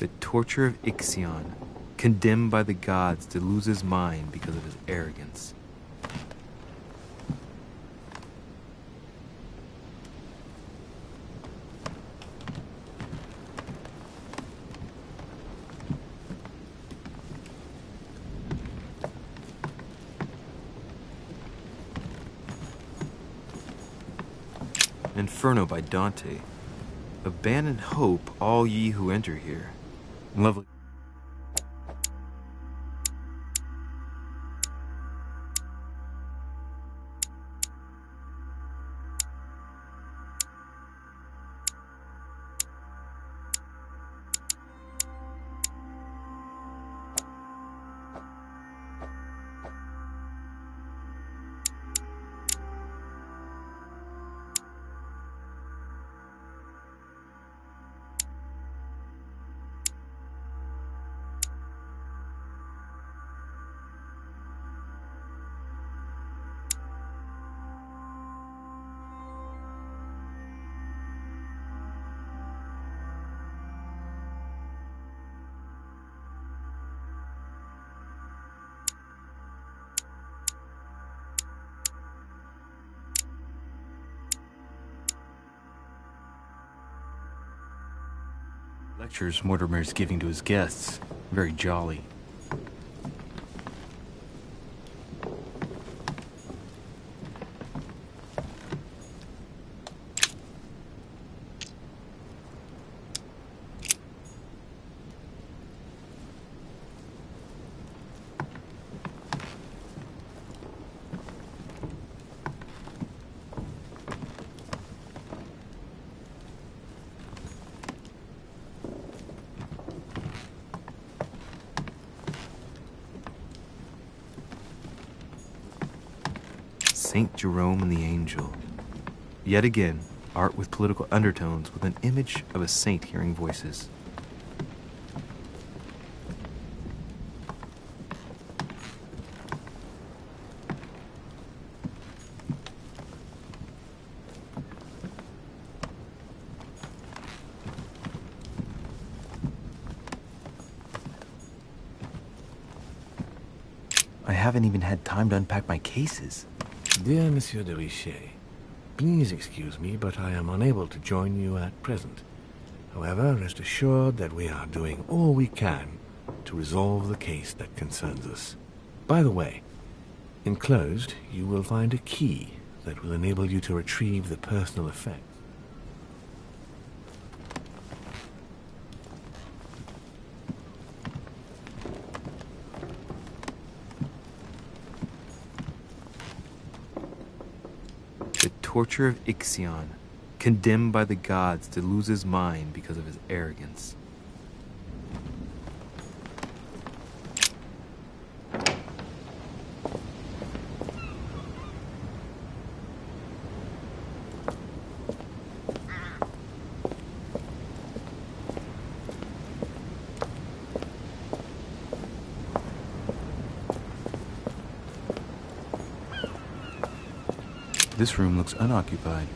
The torture of Ixion, condemned by the gods to lose his mind because of his arrogance. Inferno by Dante. Abandon hope, all ye who enter here. Lovely. Lectures Mortimer is giving to his guests. Very jolly. Saint Jerome and the Angel. Yet again, art with political undertones with an image of a saint hearing voices. I haven't even had time to unpack my cases. Dear Monsieur de Richet, please excuse me, but I am unable to join you at present. However, rest assured that we are doing all we can to resolve the case that concerns us. By the way, enclosed, you will find a key that will enable you to retrieve the personal effects. Torture of Ixion, condemned by the gods to lose his mind because of his arrogance. This room looks unoccupied.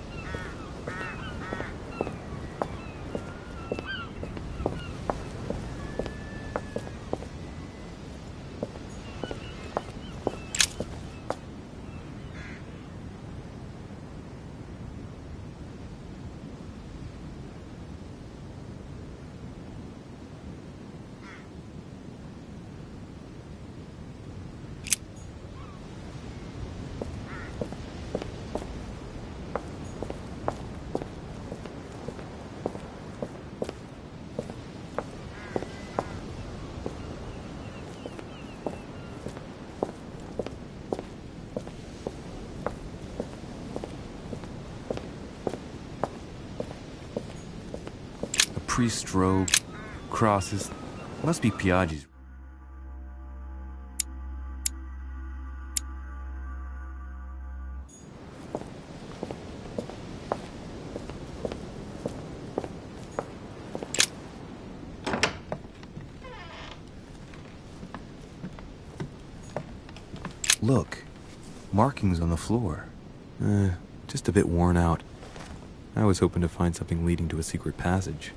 Priest's robe, crosses. Must be Piaggi's. Look, markings on the floor. Just a bit worn out. I was hoping to find something leading to a secret passage.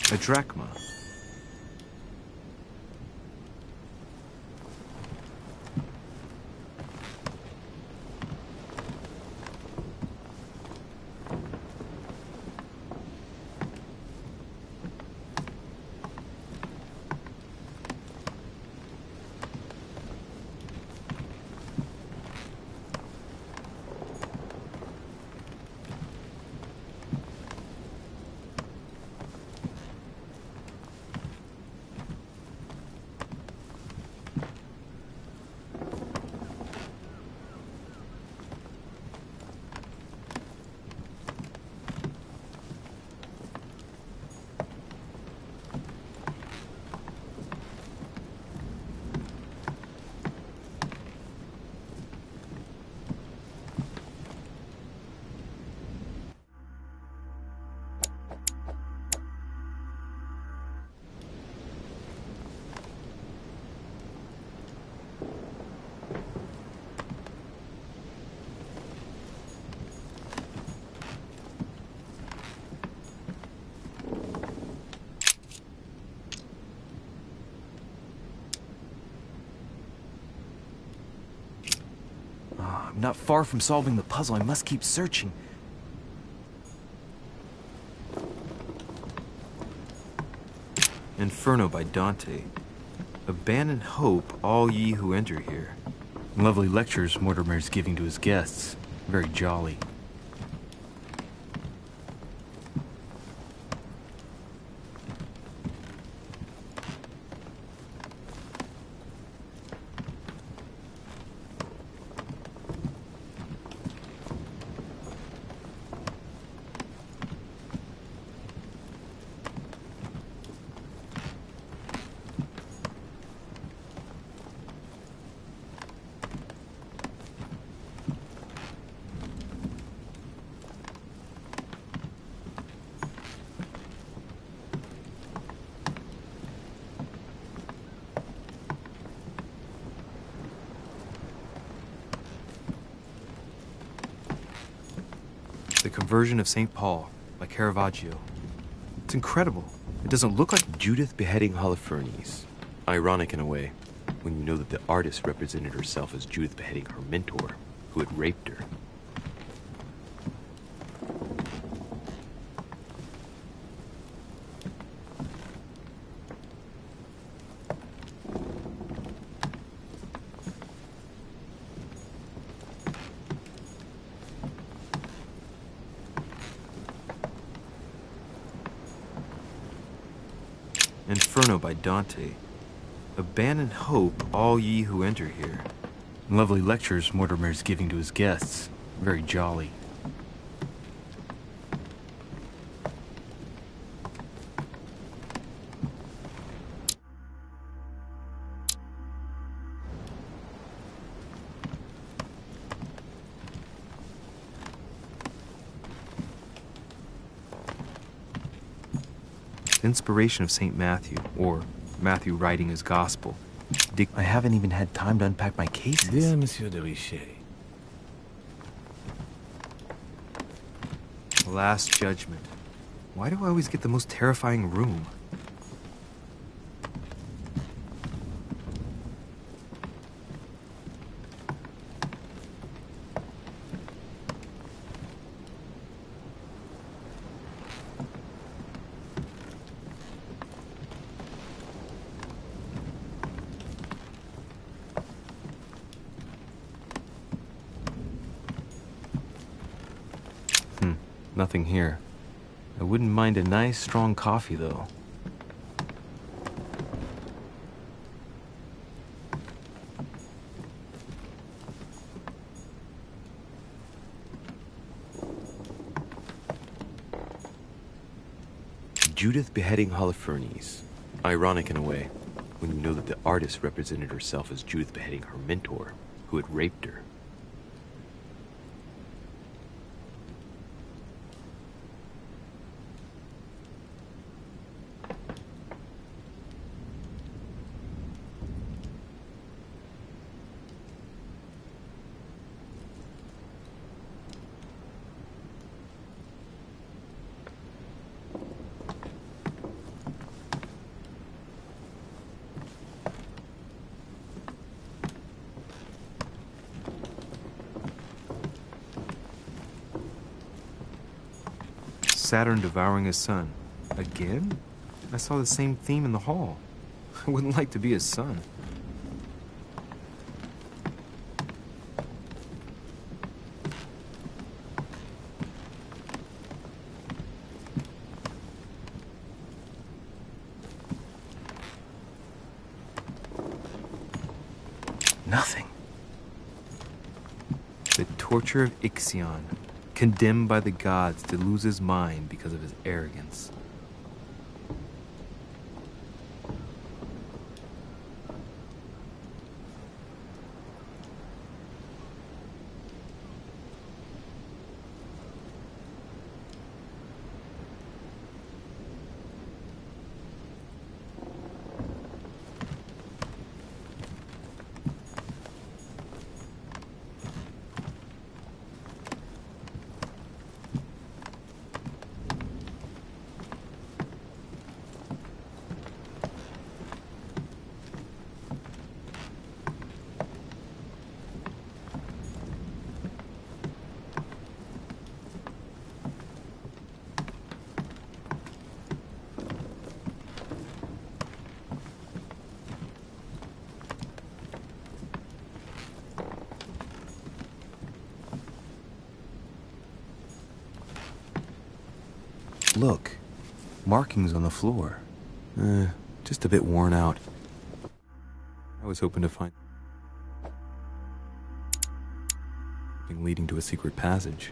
A drachma. I'm not far from solving the puzzle. I must keep searching. Inferno by Dante. Abandon hope, all ye who enter here. Lovely lectures Mortimer's giving to his guests. Very jolly. The Conversion of St. Paul by Caravaggio. It's incredible. It doesn't look like Judith beheading Holofernes. Ironic in a way, when you know that the artist represented herself as Judith beheading her mentor, who had raped her. Inferno by Dante. Abandon hope, all ye who enter here. Lovely lectures Mortimer's giving to his guests. Very jolly. Inspiration of St. Matthew, or Matthew writing his gospel. I haven't even had time to unpack my cases. Dear Monsieur de Richet. The Last Judgment. Why do I always get the most terrifying room? Nothing here. I wouldn't mind a nice, strong coffee, though. Judith beheading Holofernes. Ironic in a way, when you know that the artist represented herself as Judith beheading her mentor, who had raped her. Saturn devouring his son. Again? I saw the same theme in the hall. I wouldn't like to be his son. Nothing. The torture of Ixion, condemned by the gods to lose his mind because of his arrogance. Look, markings on the floor. Just a bit worn out. I was hoping to find something leading to a secret passage.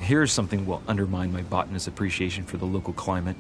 Here's something will undermine my botanist's appreciation for the local climate.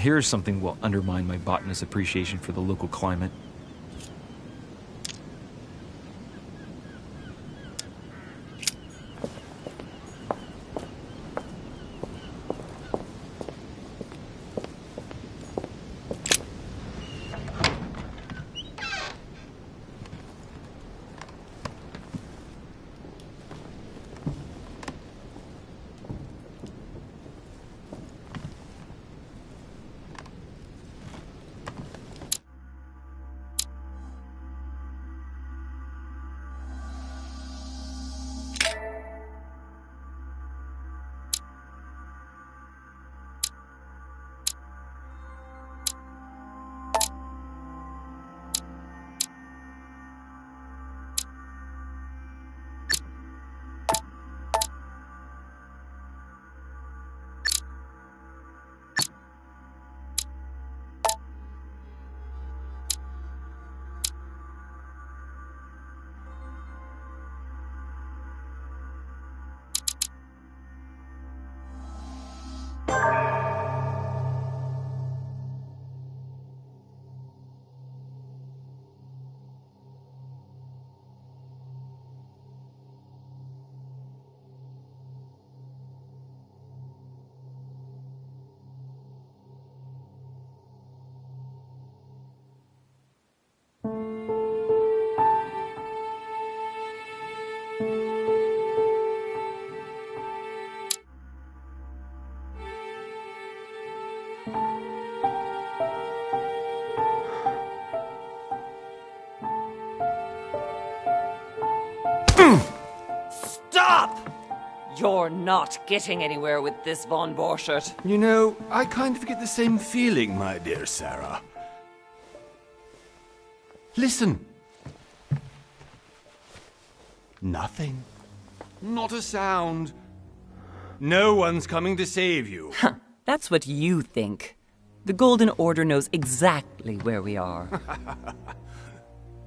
Here's something will undermine my botanist's appreciation for the local climate. Stop! You're not getting anywhere with this, Von Borchert. You know, I kind of get the same feeling, my dear Sarah. Listen. Nothing. Not a sound. No one's coming to save you. That's what you think. The Golden Order knows exactly where we are.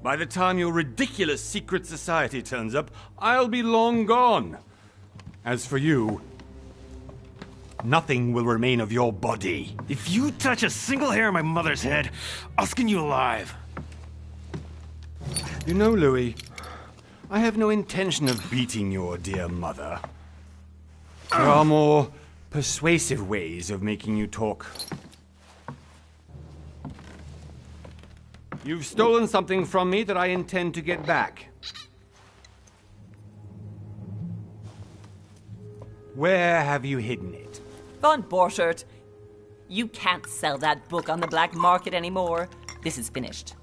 By the time your ridiculous secret society turns up, I'll be long gone. As for you, nothing will remain of your body. If you touch a single hair on my mother's head, I'll skin you alive. You know, Louis, I have no intention of beating your dear mother. There are more persuasive ways of making you talk. You've stolen something from me that I intend to get back. Where have you hidden it? Von Borchert, you can't sell that book on the black market anymore. This is finished.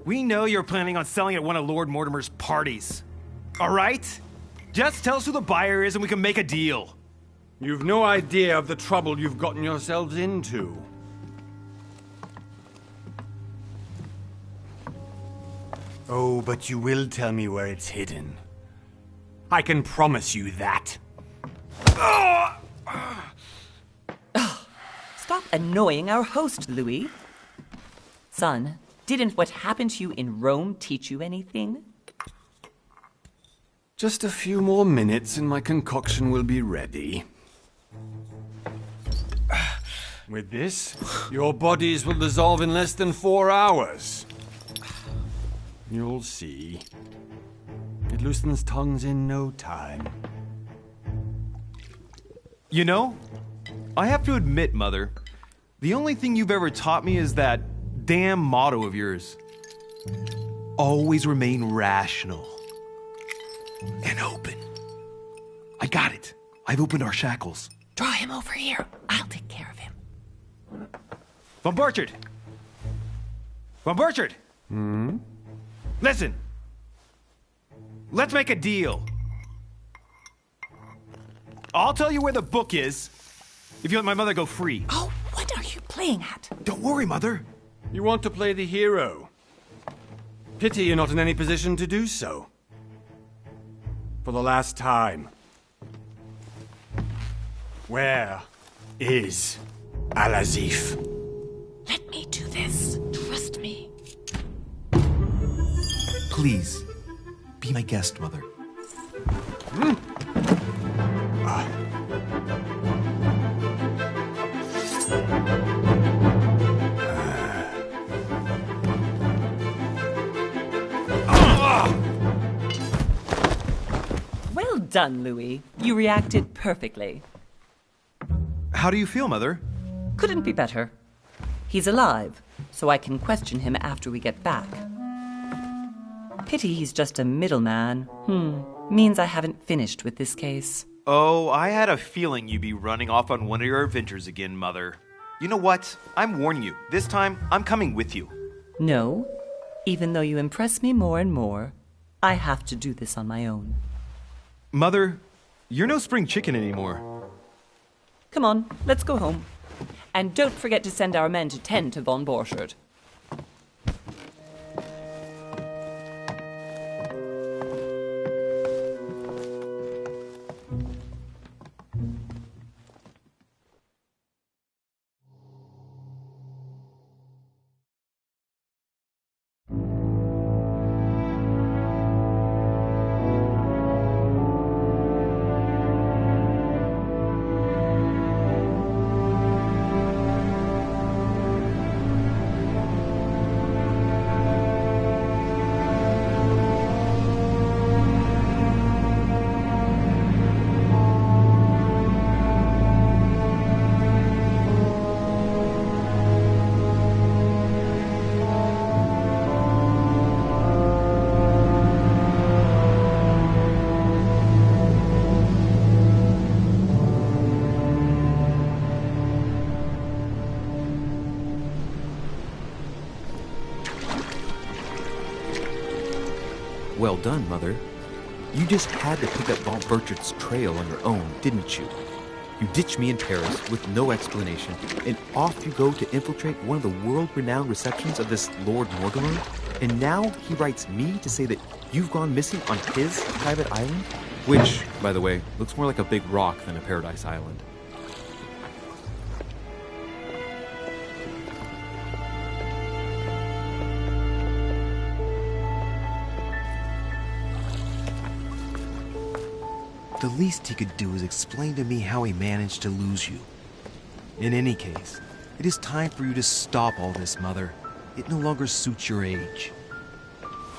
We know you're planning on selling at one of Lord Mortimer's parties. All right? Just tell us who the buyer is and we can make a deal. You've no idea of the trouble you've gotten yourselves into. Oh, but you will tell me where it's hidden. I can promise you that. Stop annoying our host, Louis. Son, didn't what happened to you in Rome teach you anything? Just a few more minutes and my concoction will be ready. With this, your bodies will dissolve in less than 4 hours. You'll see. It loosens tongues in no time. You know, I have to admit, Mother, the only thing you've ever taught me is that damn motto of yours. Always remain rational. And open. I got it. I've opened our shackles. Draw him over here. I'll take care of him. Von Borchert! Von Borchert! Listen. Let's make a deal. I'll tell you where the book is if you let my mother go free. Oh, what are you playing at? Don't worry, Mother. You want to play the hero. Pity you're not in any position to do so. For the last time. Where is Al-Azif? Let me do this. Trust me. Please, be my guest, Mother. done, Louis. You reacted perfectly. How do you feel, Mother? Couldn't be better. He's alive, so I can question him after we get back. Pity he's just a middleman. Means I haven't finished with this case. Oh, I had a feeling you'd be running off on one of your adventures again, Mother. You know what? I'm warning you. This time, I'm coming with you. No, even though you impress me more and more, I have to do this on my own. Mother, you're no spring chicken anymore. Come on, let's go home. And don't forget to send our men to tend to von Borchardt. Well done, Mother. You just had to pick up von Burchardt's trail on your own, didn't you? You ditched me in Paris with no explanation, and off you go to infiltrate one of the world-renowned receptions of this Lord Mortimer? And now he writes me to say that you've gone missing on his private island? Which, by the way, looks more like a big rock than a paradise island. The least he could do is explain to me how he managed to lose you. In any case, it is time for you to stop all this, Mother. It no longer suits your age.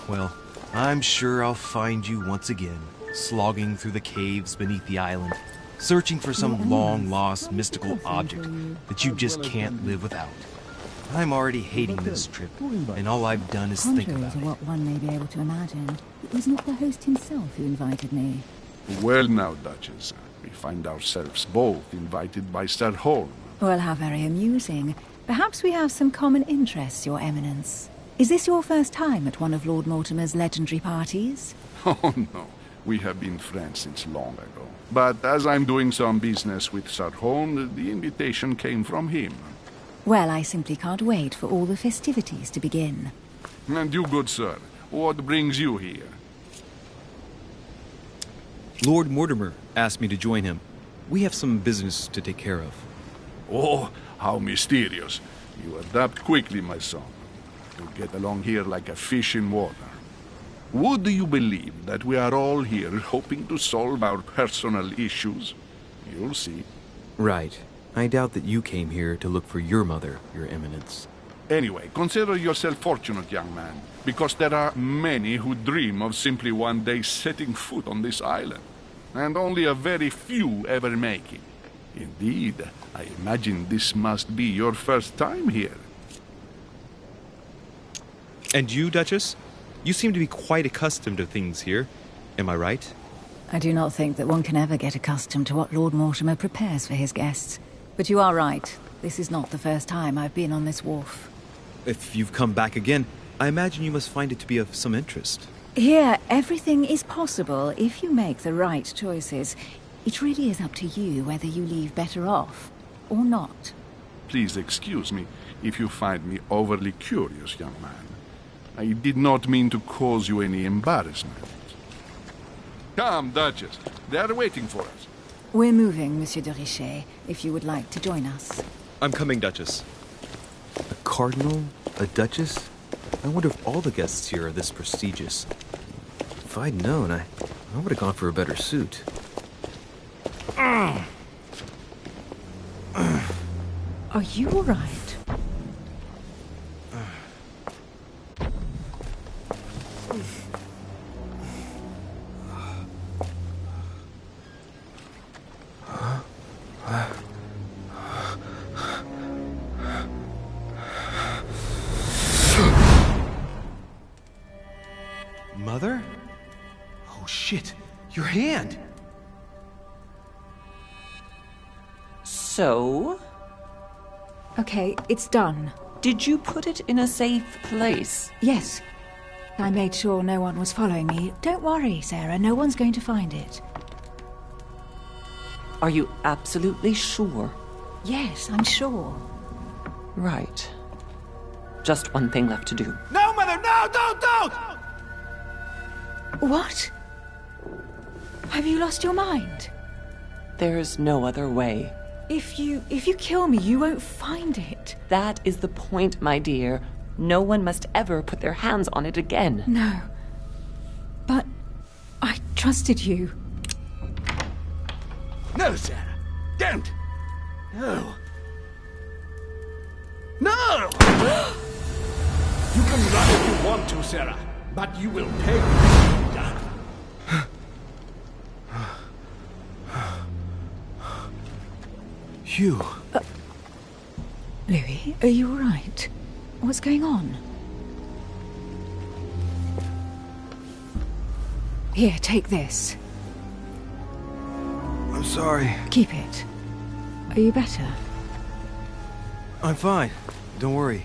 Well, I'm sure I'll find you once again, slogging through the caves beneath the island, searching for some long-lost mystical object that you just can't live without. I'm already hating this trip, and all I've done is think Contrary about to it. what one may be able to imagine, it was not the host himself who invited me. Well now, Duchess, we find ourselves both invited by Sir Holm. Well, how very amusing. Perhaps we have some common interests, Your Eminence. Is this your first time at one of Lord Mortimer's legendary parties? Oh no, we have been friends since long ago. But as I'm doing some business with Sir Holm, the invitation came from him. Well, I simply can't wait for all the festivities to begin. And you, good sir, what brings you here? Lord Mortimer asked me to join him. We have some business to take care of. Oh, how mysterious. You adapt quickly, my son. You get along here like a fish in water. Would you believe that we are all here hoping to solve our personal issues? You'll see. Right. I doubt that you came here to look for your mother, Your Eminence. Anyway, consider yourself fortunate, young man, because there are many who dream of simply one day setting foot on this island, and only a very few ever make it. Indeed, I imagine this must be your first time here. And you, Duchess? You seem to be quite accustomed to things here. Am I right? I do not think that one can ever get accustomed to what Lord Mortimer prepares for his guests. But you are right. This is not the first time I've been on this wharf. If you've come back again, I imagine you must find it to be of some interest. Here, everything is possible if you make the right choices. It really is up to you whether you leave better off or not. Please excuse me if you find me overly curious, young man. I did not mean to cause you any embarrassment. Come, Duchess. They are waiting for us. We're moving, Monsieur de Richet, if you would like to join us. I'm coming, Duchess. A cardinal? A duchess? I wonder if all the guests here are this prestigious. If I'd known, I would have gone for a better suit. Are you all right? Mother? Oh shit, your hand! So, Okay, it's done. did you put it in a safe place? Yes. I made sure no one was following me. Don't worry, Sarah, no one's going to find it. Are you absolutely sure? Yes, I'm sure. Right. Just one thing left to do. No, Mother, no, don't! What? Have you lost your mind? There's no other way. If you kill me, you won't find it. That is the point, my dear. No one must ever put their hands on it again. No. But I trusted you. No, Sarah! Don't! No! No! You can run if you want to, Sarah, but you will pay. Hugh. Louis, are you all right? What's going on? Here, take this. I'm sorry. Keep it. Are you better? I'm fine. Don't worry.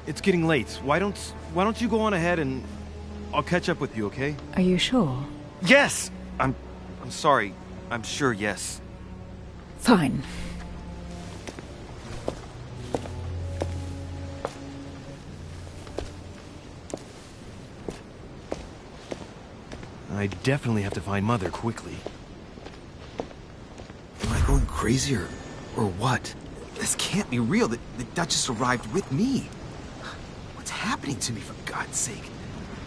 It's getting late. Why don't you go on ahead and I'll catch up with you, okay? Are you sure? Yes! I'm sorry. I'm sure, yes. Fine. I definitely have to find Mother quickly. Am I going crazy or what? This can't be real. The Duchess arrived with me. What's happening to me, for God's sake?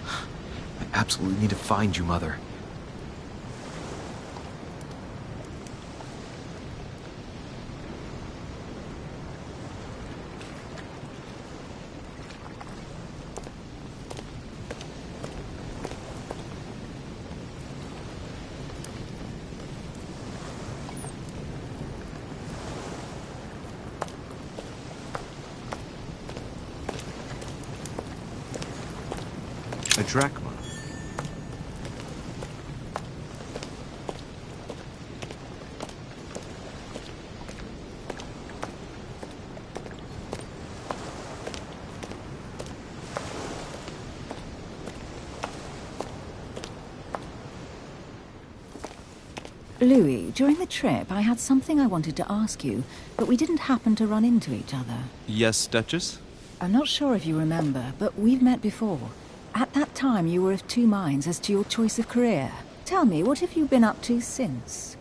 I absolutely need to find you, Mother. A drachma. Louis, during the trip, I had something I wanted to ask you, but we didn't happen to run into each other. Yes, Duchess? I'm not sure if you remember, but we've met before. At that time, you were of two minds as to your choice of career. Tell me, what have you been up to since?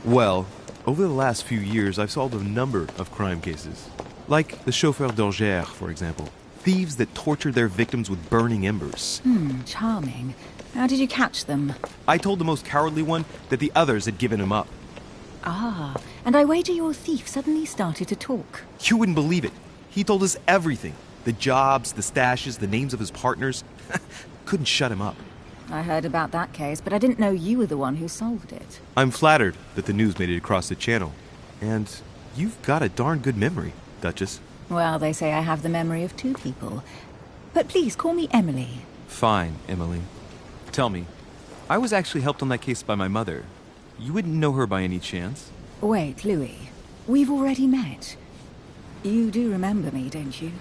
Well, over the last few years, I've solved a number of crime cases. Like the chauffeur d'Angers, for example. Thieves that tortured their victims with burning embers. Charming. How did you catch them? I told the most cowardly one that the others had given him up. Ah, and I wager your thief suddenly started to talk. You wouldn't believe it. He told us everything. The jobs, the stashes, the names of his partners. Couldn't shut him up. I heard about that case, but I didn't know you were the one who solved it. I'm flattered that the news made it across the channel. And you've got a darn good memory, Duchess. Well, they say I have the memory of two people. But please, call me Emily. Fine, Emily. Tell me, I was actually helped on that case by my mother. You wouldn't know her by any chance? Wait, Louis. We've already met. You do remember me, don't you?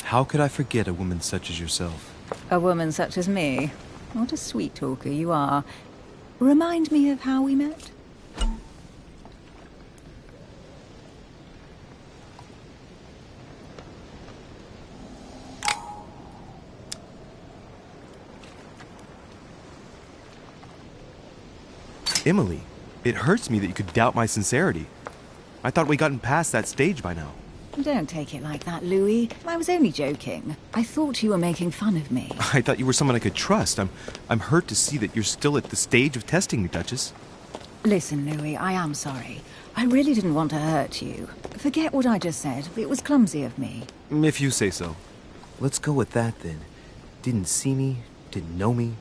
How could I forget a woman such as yourself? A woman such as me? What a sweet talker you are. Remind me of how we met? Emily, it hurts me that you could doubt my sincerity. I thought we'd gotten past that stage by now. Don't take it like that, Louis. I was only joking. I thought you were making fun of me. I thought you were someone I could trust. I'm hurt to see that you're still at the stage of testing me, Duchess. Listen, Louis, I am sorry. I really didn't want to hurt you. Forget what I just said. It was clumsy of me. If you say so. Let's go with that then. Didn't see me, didn't know me.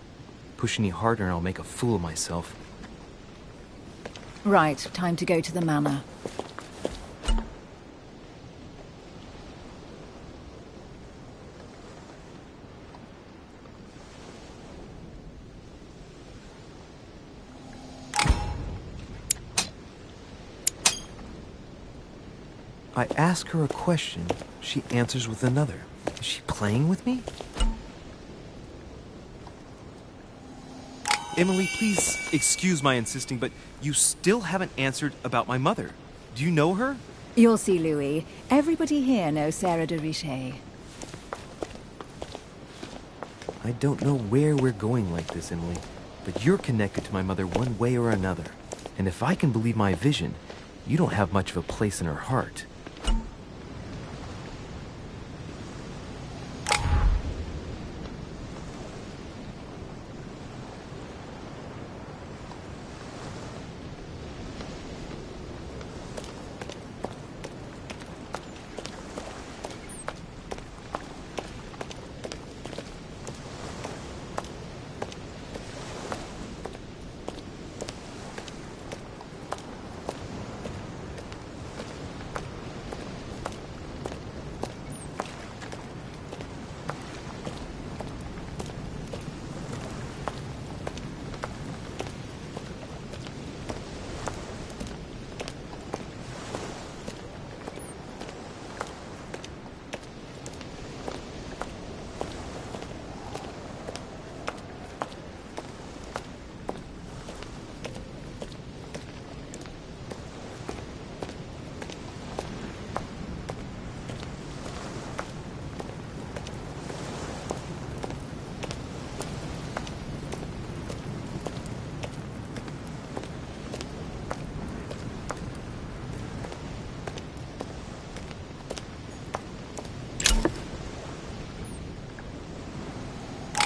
Push any harder and I'll make a fool of myself. Right, time to go to the manor. I ask her a question, she answers with another. Is she playing with me? Emily, please excuse my insisting, but you still haven't answered about my mother. Do you know her? You'll see, Louis. Everybody here knows Sarah de Richet. I don't know where we're going like this, Emily, but you're connected to my mother one way or another. And if I can believe my vision, you don't have much of a place in her heart.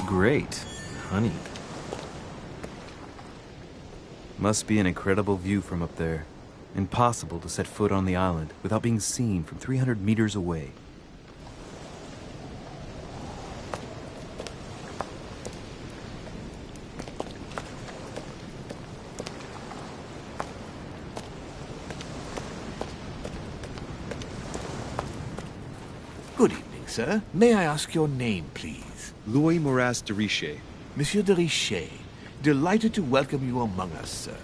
Great. Honey. Must be an incredible view from up there. Impossible to set foot on the island without being seen from 300 meters away. Good evening, sir. May I ask your name, please? Louis Moras de Richet. Monsieur de Richet, delighted to welcome you among us, sir.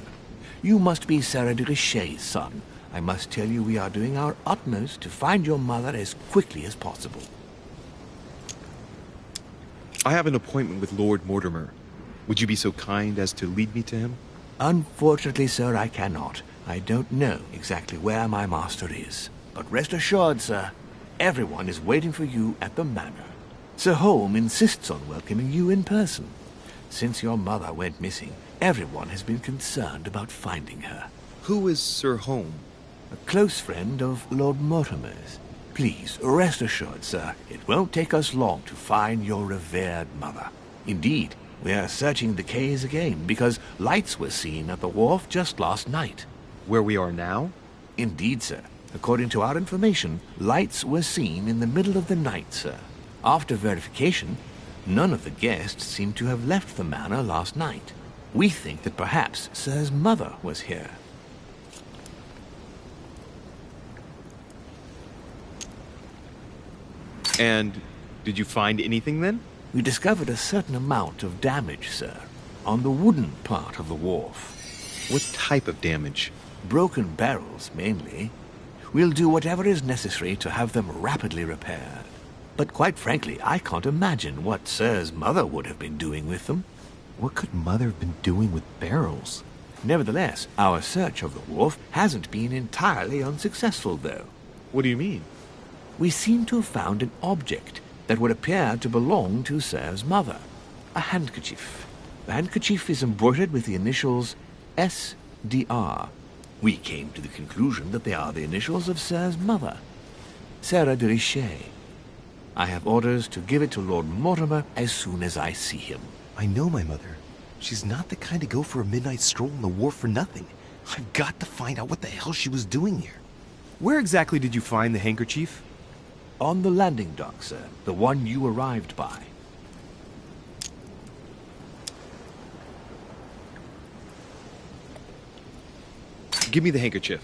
You must be Sarah de Richet's son. I must tell you we are doing our utmost to find your mother as quickly as possible. I have an appointment with Lord Mortimer. Would you be so kind as to lead me to him? Unfortunately, sir, I cannot. I don't know exactly where my master is. But rest assured, sir, everyone is waiting for you at the manor. Sir Holm insists on welcoming you in person. Since your mother went missing, everyone has been concerned about finding her. Who is Sir Holm? A close friend of Lord Mortimer's. Please, rest assured, sir, it won't take us long to find your revered mother. Indeed, We are searching the quays again because lights were seen at the wharf just last night. Where we are now? Indeed, sir. According to our information, lights were seen in the middle of the night, sir. After verification, none of the guests seem to have left the manor last night. We think that perhaps Sir's mother was here. And did you find anything then? We discovered a certain amount of damage, sir, on the wooden part of the wharf. What type of damage? Broken barrels, mainly. We'll do whatever is necessary to have them rapidly repaired. But quite frankly, I can't imagine what Sir's mother would have been doing with them. What could Mother have been doing with barrels? Nevertheless, our search of the wharf hasn't been entirely unsuccessful, though. What do you mean? We seem to have found an object that would appear to belong to Sir's mother. A handkerchief. The handkerchief is embroidered with the initials SDR. We came to the conclusion that they are the initials of Sir's mother, Sarah de Richet. I have orders to give it to Lord Mortimer as soon as I see him. I know my mother. She's not the kind to go for a midnight stroll on the wharf for nothing. I've got to find out what the hell she was doing here. Where exactly did you find the handkerchief? On the landing dock, sir. The one you arrived by. Give me the handkerchief.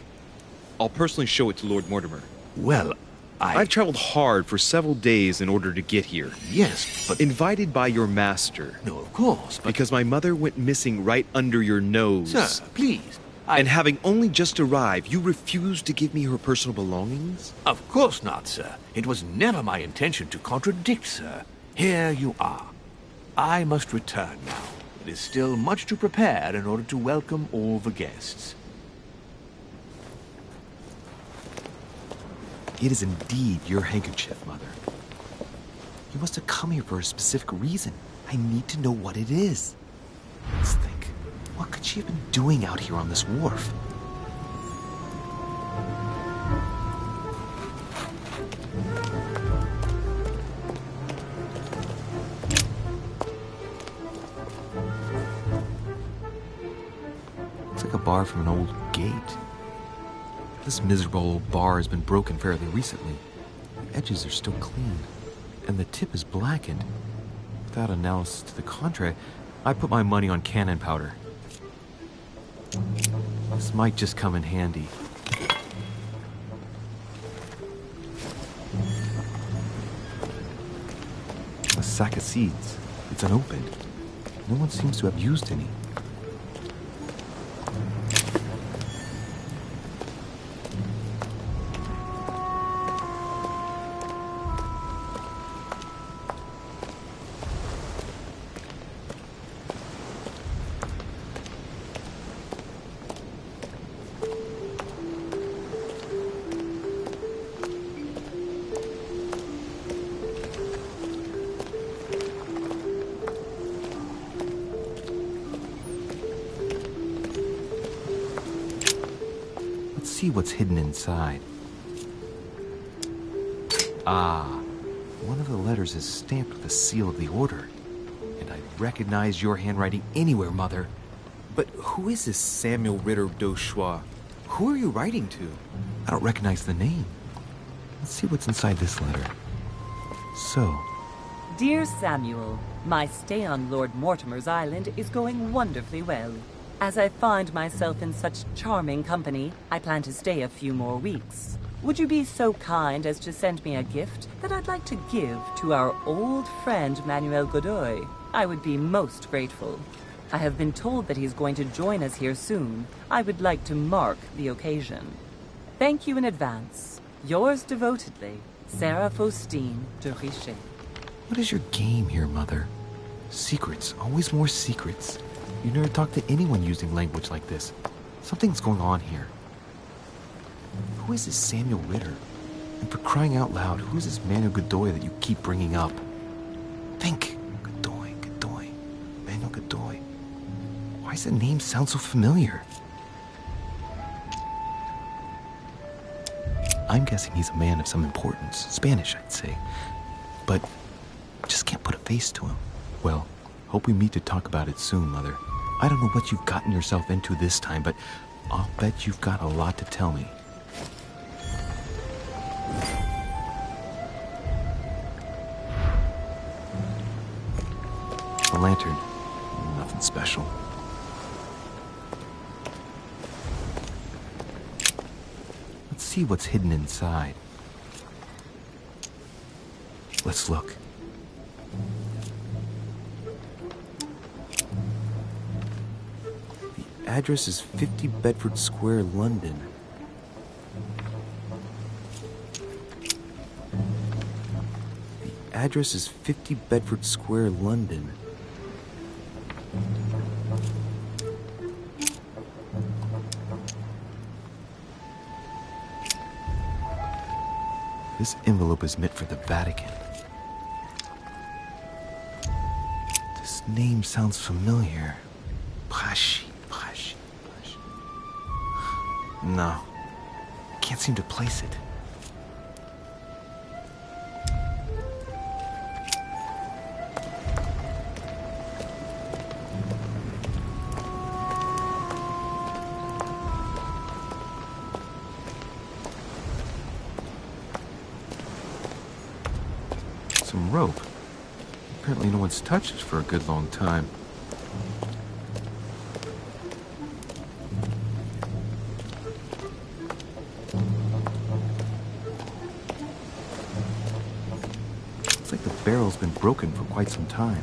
I'll personally show it to Lord Mortimer. Well, I've traveled hard for several days in order to get here. Yes, but... Invited by your master. No, of course, but... Because my mother went missing right under your nose. Sir, please. And having only just arrived, you refused to give me her personal belongings? Of course not, sir. It was never my intention to contradict, sir. Here you are. I must return now. It is still much to prepare in order to welcome all the guests. It is indeed your handkerchief, Mother. You must have come here for a specific reason. I need to know what it is. Let's think. What could she have been doing out here on this wharf? Looks like a bar from an old gate. This miserable old bar has been broken fairly recently. The edges are still clean, and the tip is blackened. Without analysis to the contrary, I put my money on cannon powder. This might just come in handy. A sack of seeds. It's unopened. No one seems to have used any. See what's hidden inside. Ah, one of the letters is stamped with the seal of the order. And I recognize your handwriting anywhere, Mother. But who is this Samuel Ritter d'Auchois? Who are you writing to? I don't recognize the name. Let's see what's inside this letter. So, Dear Samuel, my stay on Lord Mortimer's island is going wonderfully well. As I find myself in such charming company, I plan to stay a few more weeks. Would you be so kind as to send me a gift that I'd like to give to our old friend Manuel Godoy? I would be most grateful. I have been told that he's going to join us here soon. I would like to mark the occasion. Thank you in advance. Yours devotedly, Sarah Faustine de Richet. what is your game here, Mother? Secrets, always more secrets. You never talk to anyone using language like this. Something's going on here. Who is this Samuel Ritter? And for crying out loud, who is this Manuel Godoy that you keep bringing up? Think. Godoy, Godoy, Manuel Godoy. Why does the name sound so familiar? I'm guessing he's a man of some importance. Spanish, I'd say. But just can't put a face to him. Well, Hope we meet to talk about it soon, Mother. I don't know what you've gotten yourself into this time, but I'll bet you've got a lot to tell me. A lantern. Nothing special. Let's see what's hidden inside. Let's look. The address is 50 Bedford Square, London. The address is 50 Bedford Square, London. This envelope is meant for the Vatican. This name sounds familiar. Pashi. No. Can't seem to place it. Some rope. Apparently no one's touched it for a good long time. Looks like the barrel's been broken for quite some time.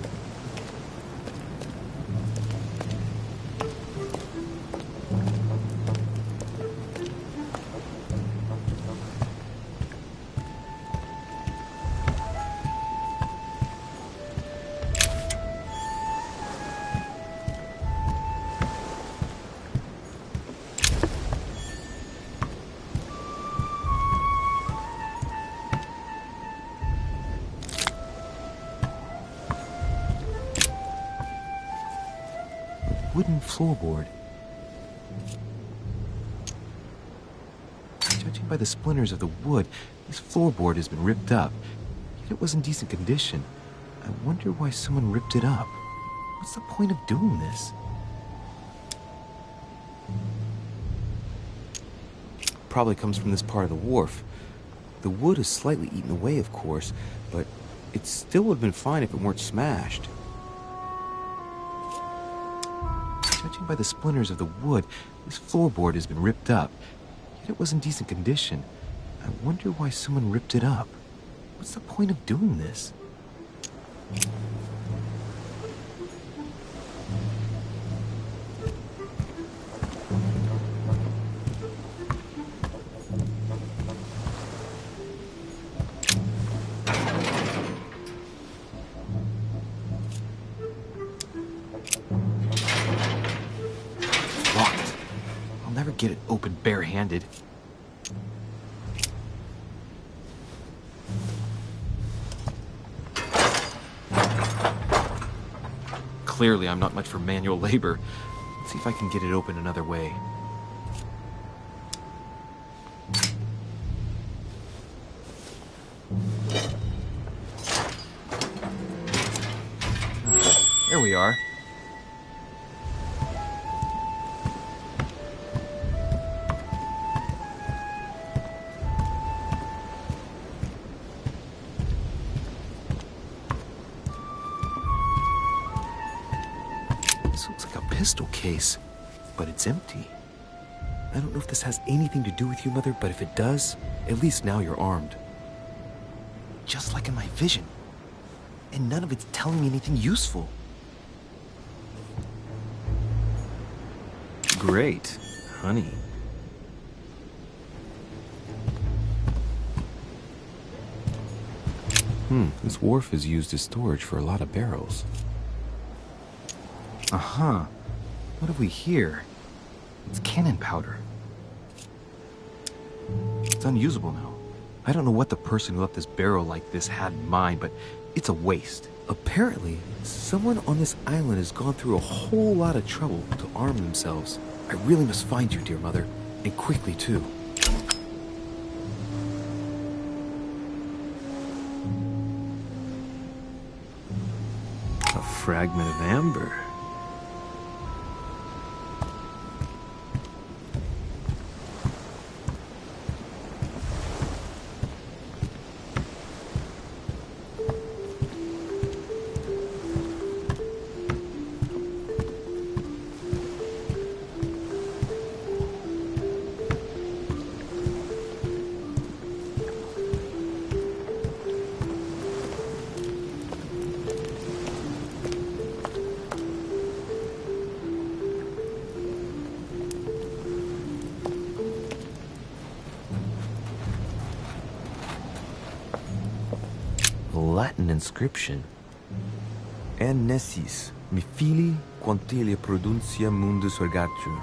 Wooden floorboard. Judging by the splinters of the wood, this floorboard has been ripped up. Yet it was in decent condition. I wonder why someone ripped it up. What's the point of doing this? Probably comes from this part of the wharf. The wood is slightly eaten away, of course, but it still would have been fine if it weren't smashed. Judging by the splinters of the wood, this floorboard has been ripped up. Yet it was in decent condition. I wonder why someone ripped it up. What's the point of doing this? Locked. I'll never get it open barehanded. Clearly, I'm not much for manual labor. Let's see if I can get it open another way. There we are. This looks like a pistol case, but it's empty. I don't know if this has anything to do with you, Mother, but if it does, at least now you're armed. Just like in my vision. And none of it's telling me anything useful. Great, honey. This wharf is used as storage for a lot of barrels. Uh-huh. What have we here? It's cannon powder. It's unusable now. I don't know what the person who left this barrel like this had in mind, but it's a waste. Apparently, someone on this island has gone through a whole lot of trouble to arm themselves. I really must find you, dear Mother, and quickly, too. A fragment of amber. Latin inscription. En nessis, mi fili quantilia produncia mundus ergatur.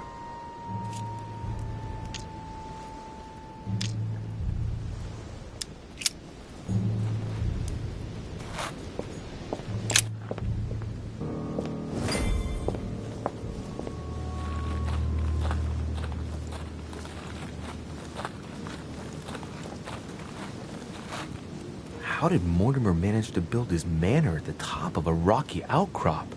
How did Mortimer manage to build his manor at the top of a rocky outcrop?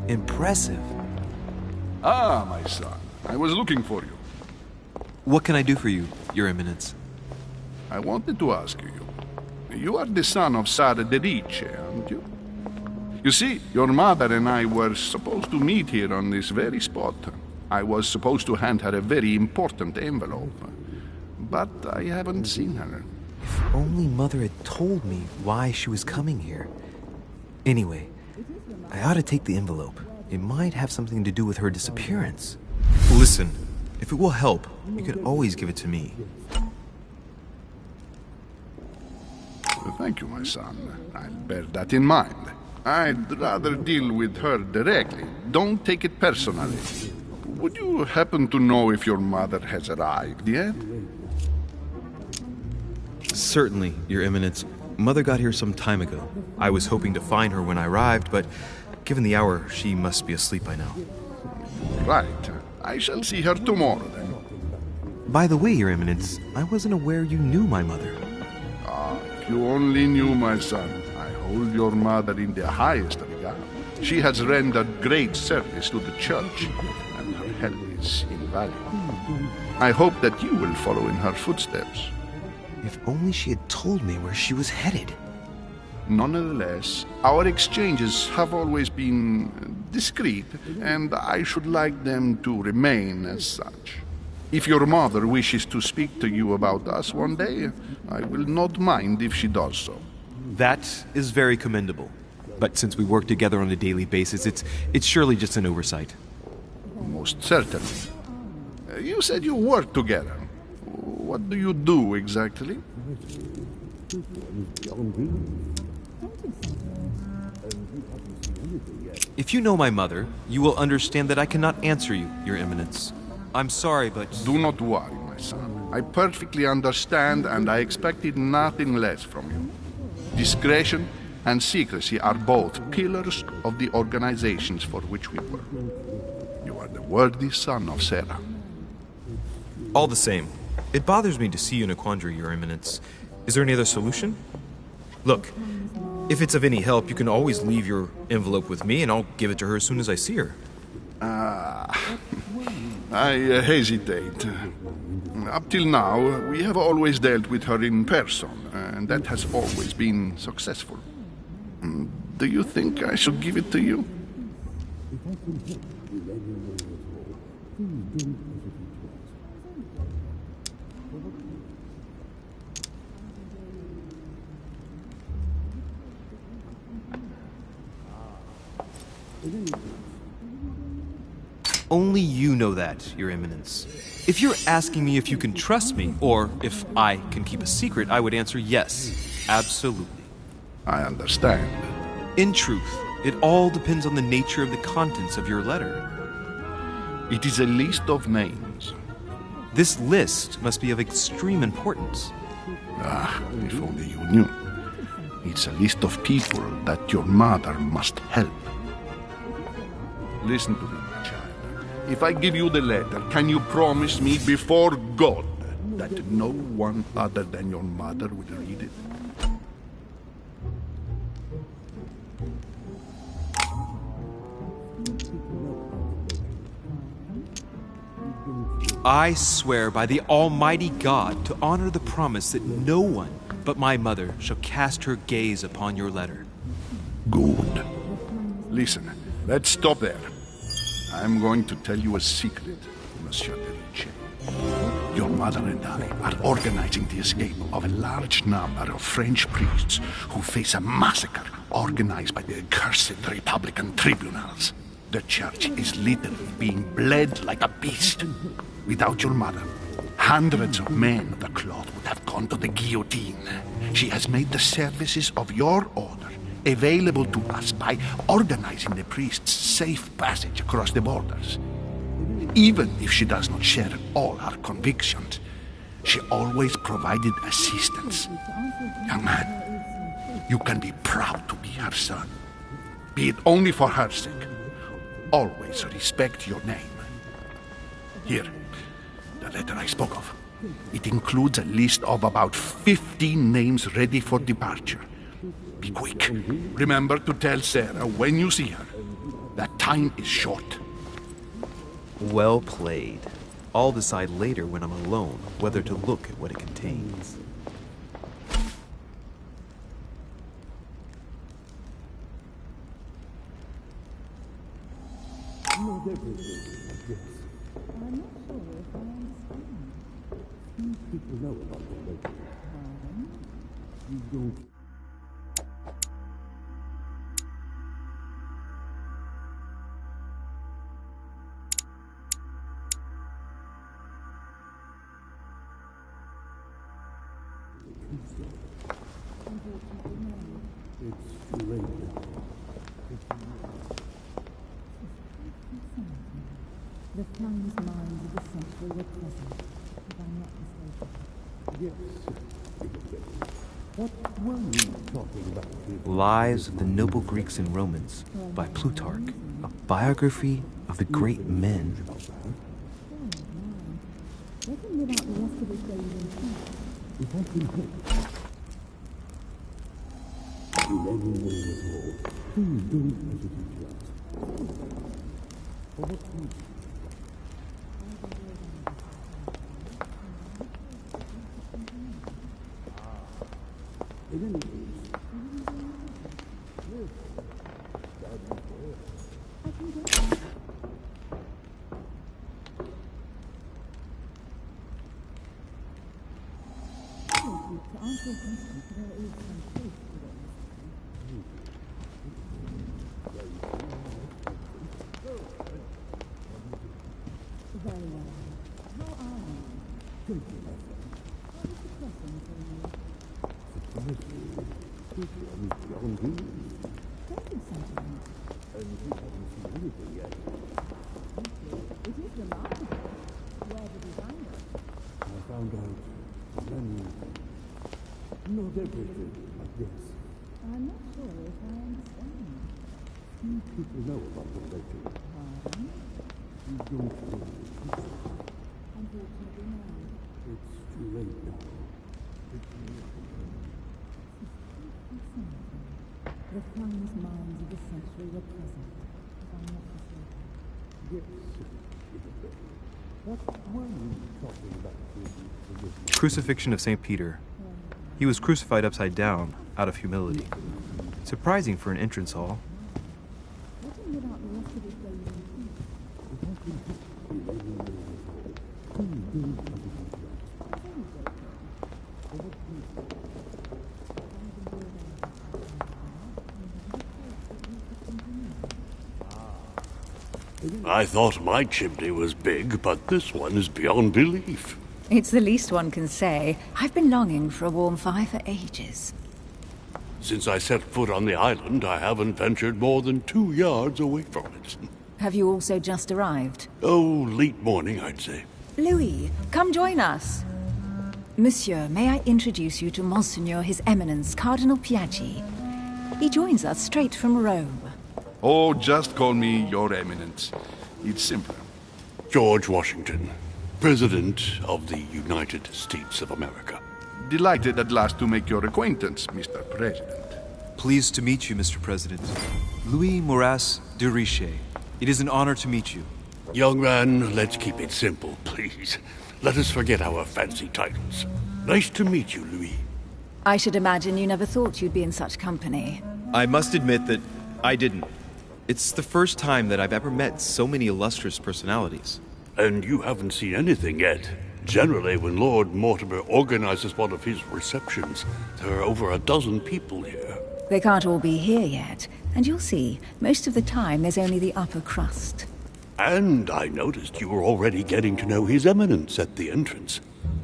Impressive. Ah, my son. I was looking for you. What can I do for you, Your Eminence? I wanted to ask you. You are the son of Sara de Riche, aren't you? You see, your mother and I were supposed to meet here on this very spot. I was supposed to hand her a very important envelope. But I haven't seen her. If only Mother had told me why she was coming here. Anyway, I ought to take the envelope. It might have something to do with her disappearance. Listen, if it will help, you can always give it to me. Well, thank you, my son. I'll bear that in mind. I'd rather deal with her directly. Don't take it personally. Would you happen to know if your mother has arrived yet? Certainly, Your Eminence. Mother got here some time ago. I was hoping to find her when I arrived, but given the hour, she must be asleep by now. Right. I shall see her tomorrow, then. By the way, Your Eminence, I wasn't aware you knew my mother. Ah, if you only knew, my son. I hold your mother in the highest regard. She has rendered great service to the church, and her help is invaluable. I hope that you will follow in her footsteps. If only she had told me where she was headed. Nonetheless, our exchanges have always been discreet, and I should like them to remain as such. If your mother wishes to speak to you about us one day, I will not mind if she does so. That is very commendable. But since we work together on a daily basis, it's surely just an oversight. Most certainly. You said you work together. What do you do exactly? If you know my mother, you will understand that I cannot answer you, Your Eminence. I'm sorry, but... Do not worry, my son. I perfectly understand, and I expected nothing less from you. Discretion and secrecy are both pillars of the organizations for which we work. You are the worthy son of Sarah. All the same, it bothers me to see you in a quandary, Your Eminence. Is there any other solution? Look, if it's of any help, you can always leave your envelope with me, and I'll give it to her as soon as I see her. I hesitate. Up till now, we have always dealt with her in person, and that has always been successful. Do you think I should give it to you? Only you know that, Your Eminence. If you're asking me if you can trust me, or if I can keep a secret, I would answer yes, absolutely. I understand. In truth, it all depends on the nature of the contents of your letter. It is a list of names. This list must be of extreme importance. Ah, if only you knew. It's a list of people that your mother must help. Listen to me, my child. If I give you the letter, can you promise me before God that no one other than your mother will read it? I swear by the Almighty God to honor the promise that no one but my mother shall cast her gaze upon your letter. Good. Listen, let's stop there. I'm going to tell you a secret, Monsieur de Ricci. Your mother and I are organizing the escape of a large number of French priests who face a massacre organized by the accursed Republican tribunals. The church is literally being bled like a beast. Without your mother, hundreds of men of the cloth would have gone to the guillotine. She has made the services of your order available to us by organizing the priests' safe passage across the borders. Even if she does not share all our convictions, she always provided assistance. Young man, you can be proud to be her son. Be it only for her sake. Always respect your name. Here, the letter I spoke of. It includes a list of about 15 names ready for departure. Be quick. Remember to tell Sarah when you see her that time is short. Well played. I'll decide later when I'm alone whether to look at what it contains. The Flung's minds of the century were present, if I'm not mistaken. What were you talking about? Lives of the Noble Greeks and Romans by Plutarch, a biography of the great men. Let him live out the rest of his days in peace. It has been hit. In any way at all, please don't hesitate to ask. For what reason? In any case, To answer your question, there is some truth to what you say. Very well. How are you? What is the question for you? Tell me something. It is remarkable. Where did you find it? I found out many, not everything, but yes. I'm not sure if I understand. Few people know about what they do. Pardon? You don't really. Unfortunately, no. It's too late now. The Flung's minds of the century were present, if I'm not mistaken. Yes. What were you talking about? Crucifixion of St. Peter. He was crucified upside down, out of humility. Surprising for an entrance hall. Let him live out the rest of his days in peace. I thought my chimney was big, but this one is beyond belief. It's the least one can say. I've been longing for a warm fire for ages. Since I set foot on the island, I haven't ventured more than 2 yards away from it. Have you also just arrived? Oh, late morning, I'd say. Louis, come join us. Monsieur, may I introduce you to Monseigneur His Eminence, Cardinal Piaggi. He joins us straight from Rome. Oh, just call me Your Eminence. It's simpler. George Washington, President of the United States of America. Delighted at last to make your acquaintance, Mr. President. Pleased to meet you, Mr. President. Louis Moras de Richet. It is an honor to meet you. Young man, let's keep it simple, please. Let us forget our fancy titles. Nice to meet you, Louis. I should imagine you never thought you'd be in such company. I must admit that I didn't. It's the first time that I've ever met so many illustrious personalities. And you haven't seen anything yet. Generally, when Lord Mortimer organizes one of his receptions, there are over a dozen people here. They can't all be here yet, and you'll see, most of the time there's only the upper crust. And I noticed you were already getting to know His Eminence at the entrance.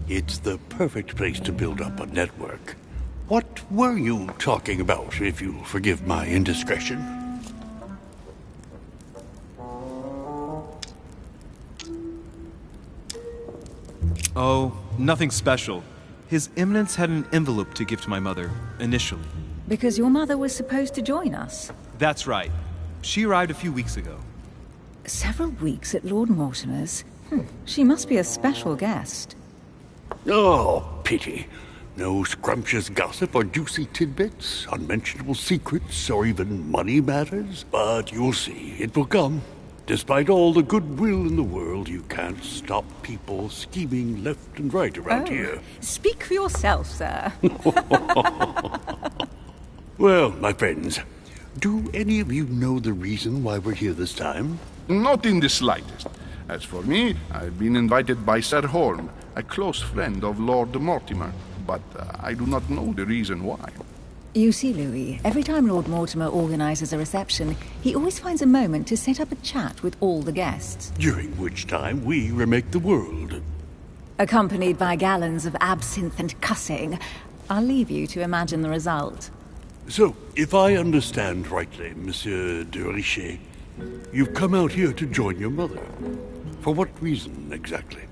It's the perfect place to build up a network. What were you talking about, if you'll forgive my indiscretion? Oh, nothing special. His Eminence had an envelope to give to my mother, initially. Because your mother was supposed to join us. That's right. She arrived a few weeks ago. Several weeks at Lord Mortimer's? She must be a special guest. Oh, pity. No scrumptious gossip or juicy tidbits, unmentionable secrets, or even money matters. But you'll see, it will come. Despite all the goodwill in the world, you can't stop people scheming left and right around here. Speak for yourself, sir. Well, my friends, do any of you know the reason why we're here this time? Not in the slightest. As for me, I've been invited by Sir Holm, a close friend of Lord Mortimer, but I do not know the reason why. You see, Louis, every time Lord Mortimer organizes a reception, he always finds a moment to set up a chat with all the guests. During which time we remake the world. Accompanied by gallons of absinthe and cussing. I'll leave you to imagine the result. So, if I understand rightly, Monsieur de Richet, you've come out here to join your mother. For what reason, exactly?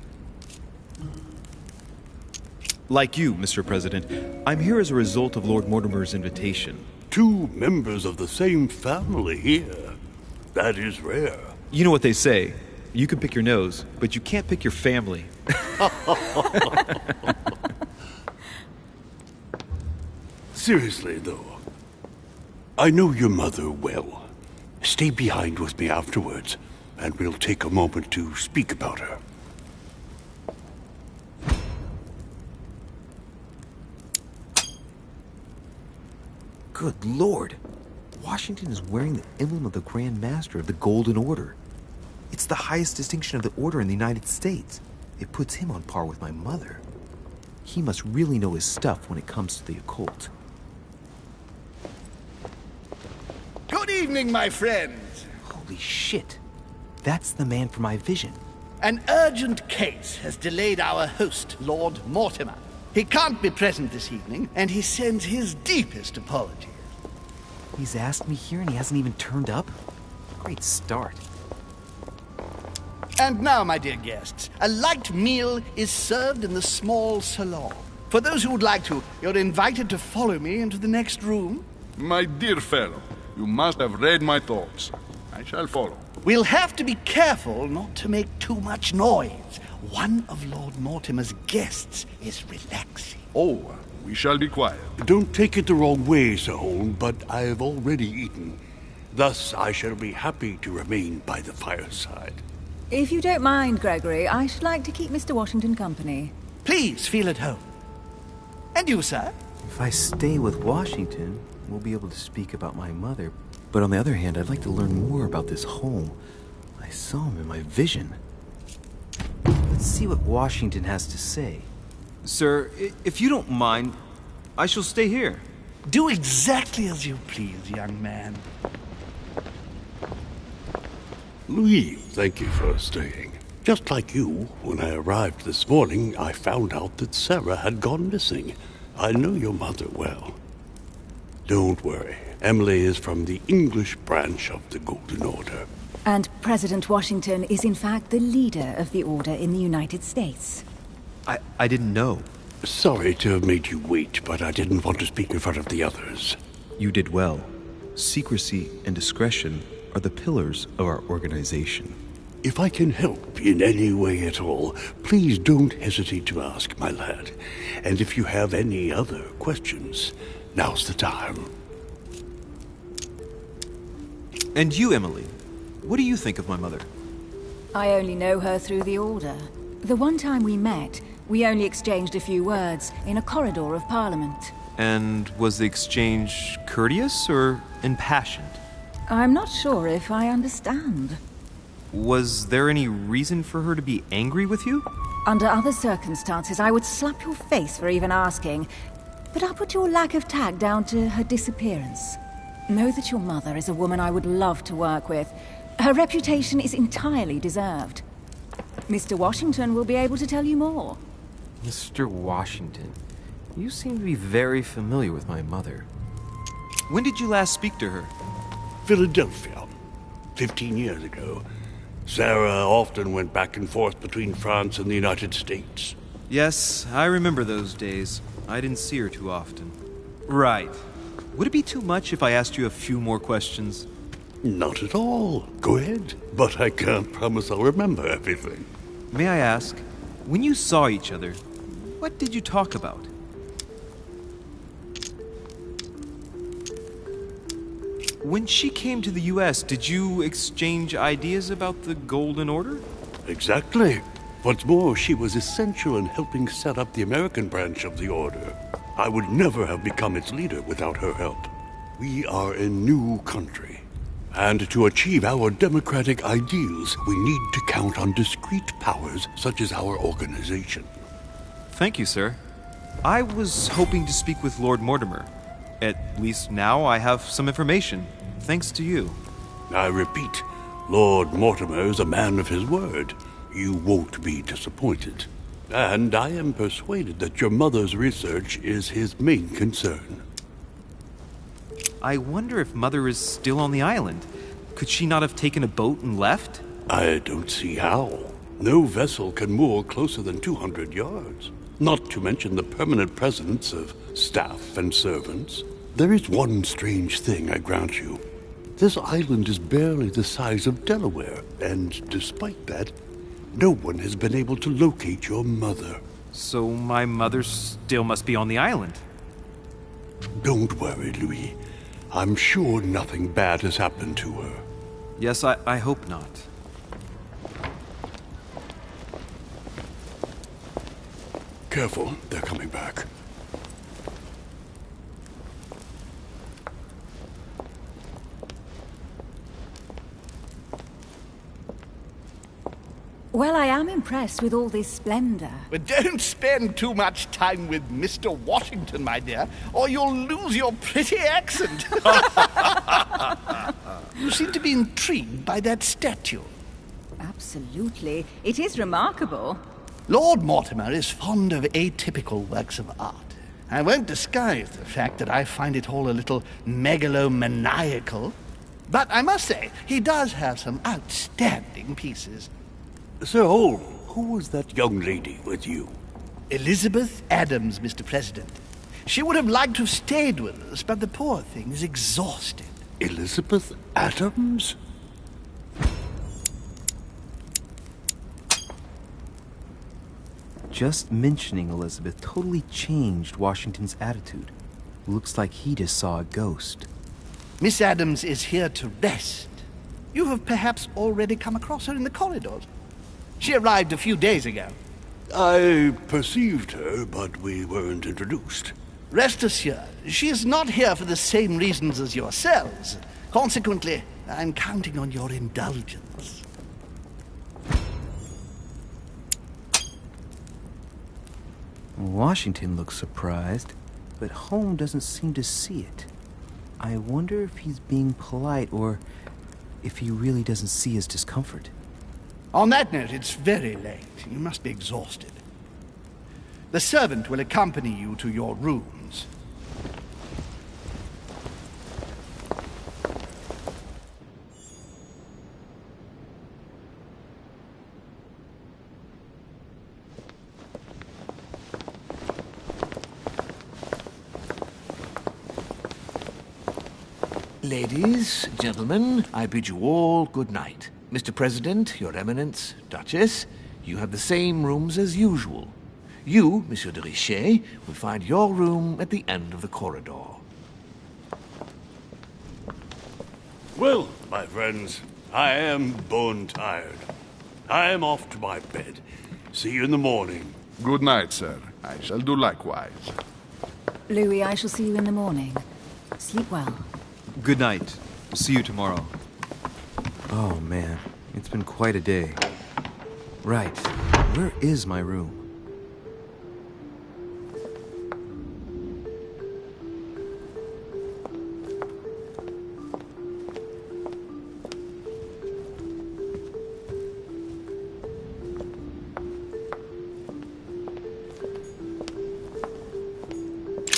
Like you, Mr. President, I'm here as a result of Lord Mortimer's invitation. 2 members of the same family here. That is rare. You know what they say. You can pick your nose, but you can't pick your family. Seriously, though, I know your mother well. Stay behind with me afterwards, and we'll take a moment to speak about her. Good Lord! Washington is wearing the emblem of the Grand Master of the Golden Order. It's the highest distinction of the Order in the United States. It puts him on par with my mother. He must really know his stuff when it comes to the occult. Good evening, my friends. Holy shit. That's the man for my vision. An urgent case has delayed our host, Lord Mortimer. He can't be present this evening, and he sends his deepest apologies. He's asked me here and he hasn't even turned up? Great start. And now, my dear guests, a light meal is served in the small salon. For those who would like to, you're invited to follow me into the next room. My dear fellow, you must have read my thoughts. I shall follow. We'll have to be careful not to make too much noise. One of Lord Mortimer's guests is relaxing. Oh, we shall be quiet. Don't take it the wrong way, Sir Holm, but I've already eaten. Thus, I shall be happy to remain by the fireside. If you don't mind, Gregory, I should like to keep Mr. Washington company. Please feel at home. And you, sir? If I stay with Washington, we'll be able to speak about my mother. But on the other hand, I'd like to learn more about this home. I saw him in my vision. Let's see what Washington has to say. Sir, if you don't mind, I shall stay here. Do exactly as you please, young man. Louis, thank you for staying. Just like you, when I arrived this morning, I found out that Sarah had gone missing. I know your mother well. Don't worry. Emily is from the English branch of the Golden Order. And President Washington is in fact the leader of the Order in the United States. I didn't know. Sorry to have made you wait, but I didn't want to speak in front of the others. You did well. Secrecy and discretion are the pillars of our organization. If I can help in any way at all, please don't hesitate to ask, my lad. And if you have any other questions, now's the time. And you, Emily, what do you think of my mother? I only know her through the Order. The one time we met, we only exchanged a few words in a corridor of Parliament. And was the exchange courteous or impassioned? I'm not sure if I understand. Was there any reason for her to be angry with you? Under other circumstances, I would slap your face for even asking, but I'll put your lack of tact down to her disappearance. Know that your mother is a woman I would love to work with. Her reputation is entirely deserved. Mr. Washington will be able to tell you more. Mr. Washington, you seem to be very familiar with my mother. When did you last speak to her? Philadelphia, 15 years ago. Sarah often went back and forth between France and the United States. Yes, I remember those days. I didn't see her too often. Right. Would it be too much if I asked you a few more questions? Not at all. Go ahead. But I can't promise I'll remember everything. May I ask, when you saw each other, what did you talk about? When she came to the US, did you exchange ideas about the Golden Order? Exactly. What's more, she was essential in helping set up the American branch of the Order. I would never have become its leader without her help. We are a new country. And to achieve our democratic ideals, we need to count on discrete powers such as our organization. Thank you, sir. I was hoping to speak with Lord Mortimer. At least now I have some information, thanks to you. I repeat, Lord Mortimer is a man of his word. You won't be disappointed. And I am persuaded that your mother's research is his main concern. I wonder if Mother is still on the island. Could she not have taken a boat and left? I don't see how. No vessel can moor closer than 200 yards. Not to mention the permanent presence of staff and servants. There is one strange thing, I grant you. This island is barely the size of Delaware, and despite that, no one has been able to locate your mother. So my mother still must be on the island. Don't worry, Louis. I'm sure nothing bad has happened to her. Yes, I hope not. Careful, they're coming back. Well, I am impressed with all this splendor. But don't spend too much time with Mr. Washington, my dear, or you'll lose your pretty accent. You seem to be intrigued by that statue. Absolutely. It is remarkable. Lord Mortimer is fond of atypical works of art. I won't disguise the fact that I find it all a little megalomaniacal. But I must say, he does have some outstanding pieces. Sir Holm, who was that young lady with you? Elizabeth Adams, Mr. President. She would have liked to have stayed with us, but the poor thing is exhausted. Elizabeth Adams? Just mentioning Elizabeth totally changed Washington's attitude. Looks like he just saw a ghost. Miss Adams is here to rest. You have perhaps already come across her in the corridors. She arrived a few days ago. I perceived her, but we weren't introduced. Rest assured, she is not here for the same reasons as yourselves. Consequently, I'm counting on your indulgence. Washington looks surprised, but Holm doesn't seem to see it. I wonder if he's being polite or if he really doesn't see his discomfort? On that note, it's very late. You must be exhausted. The servant will accompany you to your rooms. Ladies, gentlemen, I bid you all good night. Mr. President, Your Eminence, Duchess, you have the same rooms as usual. You, Monsieur de Richet, will find your room at the end of the corridor. Well, my friends, I am bone tired. I am off to my bed. See you in the morning. Good night, sir. I shall do likewise. Louis, I shall see you in the morning. Sleep well. Good night. See you tomorrow. Oh man, it's been quite a day. Right, where is my room?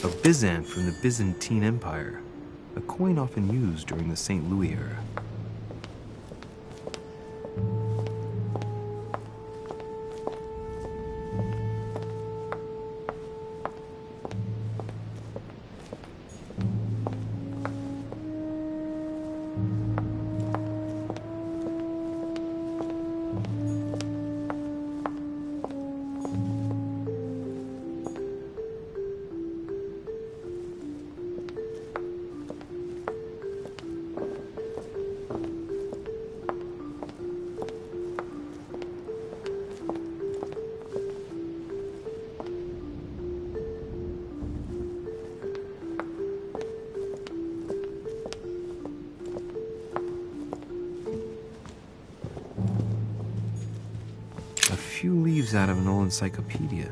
A Byzant from the Byzantine Empire. A coin often used during the St. Louis era. A few leaves out of an old encyclopedia.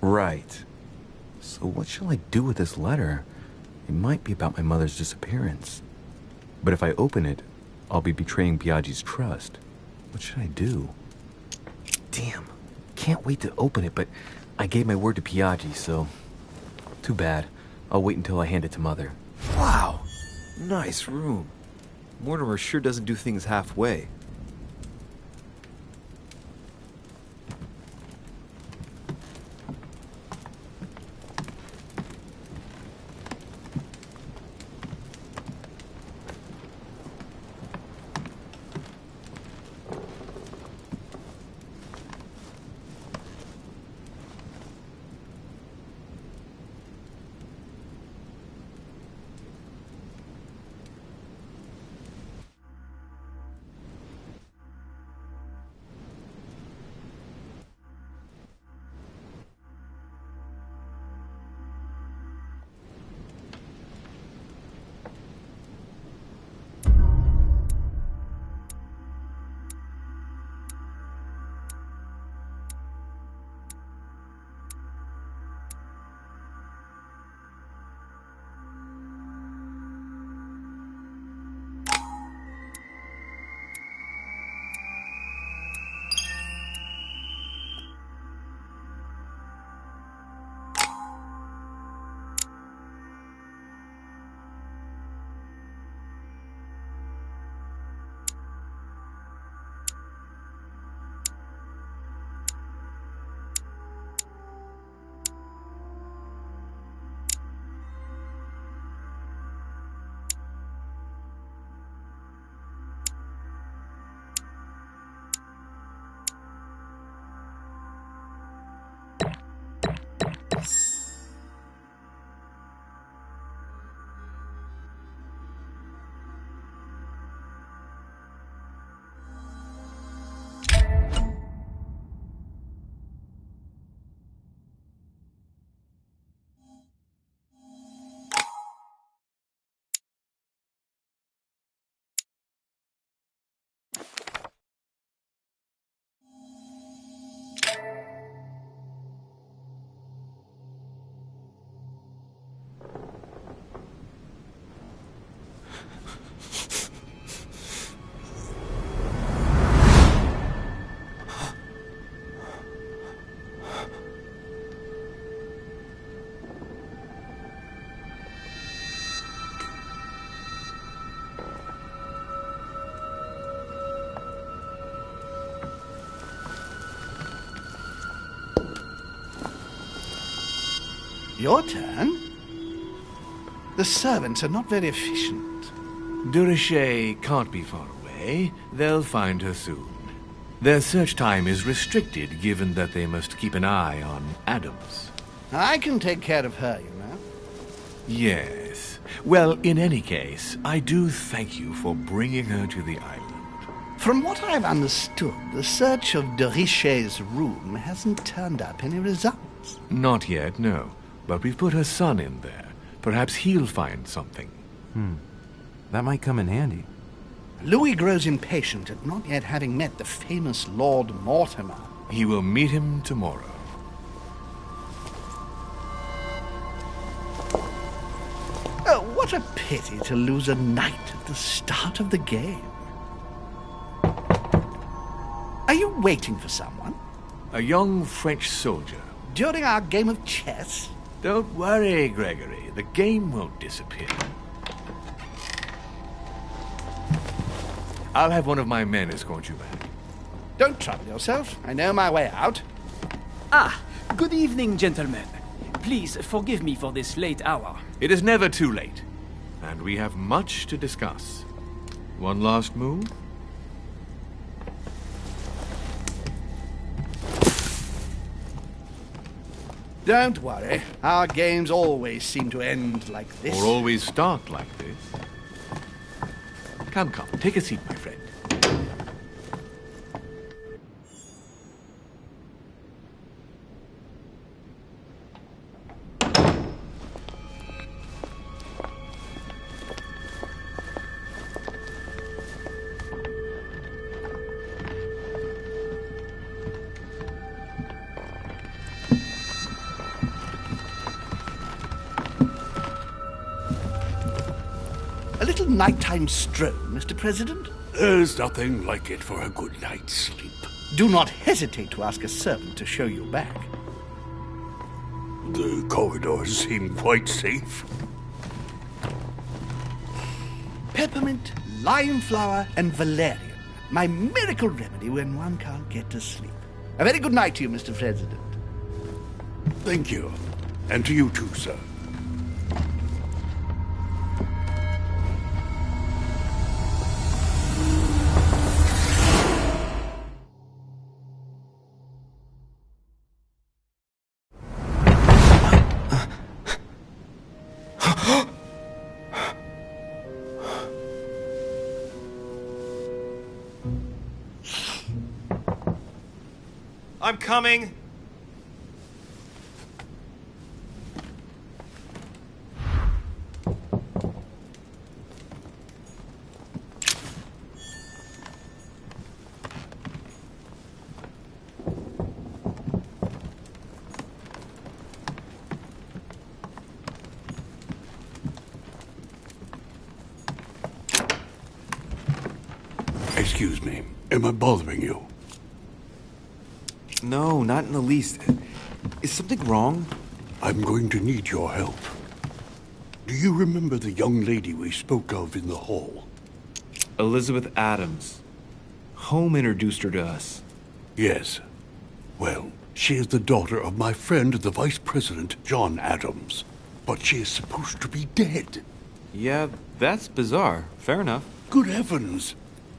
Right. So what shall I do with this letter? It might be about my mother's disappearance. But if I open it, I'll be betraying Biaggi's trust. What should I do? Damn. Can't wait to open it, but I gave my word to Biaggi, so... Too bad. I'll wait until I hand it to Mother. Wow! Nice room. Mortimer sure doesn't do things halfway. Your turn? The servants are not very efficient. De Richet can't be far away. They'll find her soon. Their search time is restricted, given that they must keep an eye on Adams. I can take care of her, you know. Yes. Well, in any case, I do thank you for bringing her to the island. From what I've understood, the search of de Richet's room hasn't turned up any results. Not yet, no. But we've put her son in there. Perhaps he'll find something. That might come in handy. Louis grows impatient at not yet having met the famous Lord Mortimer. He will meet him tomorrow. Oh, what a pity to lose a knight at the start of the game. Are you waiting for someone? A young French soldier. During our game of chess? Don't worry, Gregory. The game won't disappear. I'll have one of my men escort you back. Don't trouble yourself. I know my way out. Ah, good evening, gentlemen. Please forgive me for this late hour. It is never too late, and we have much to discuss. One last move? Don't worry. Our games always seem to end like this. Or always start like this. Come, take a seat, my friend. A little nighttime stroll, Mr. President? There's nothing like it for a good night's sleep. Do not hesitate to ask a servant to show you back. The corridors seem quite safe. Peppermint, lime flower, and valerian. My miracle remedy when one can't get to sleep. A very good night to you, Mr. President. Thank you. And to you too, sir. I'm coming. Excuse me. Am I bothering you? No, not in the least. Is something wrong? I'm going to need your help. Do you remember the young lady we spoke of in the hall? Elizabeth Adams. Home introduced her to us. Yes. Well, she is the daughter of my friend, the Vice President, John Adams. But she is supposed to be dead. Yeah, that's bizarre. Fair enough. Good heavens!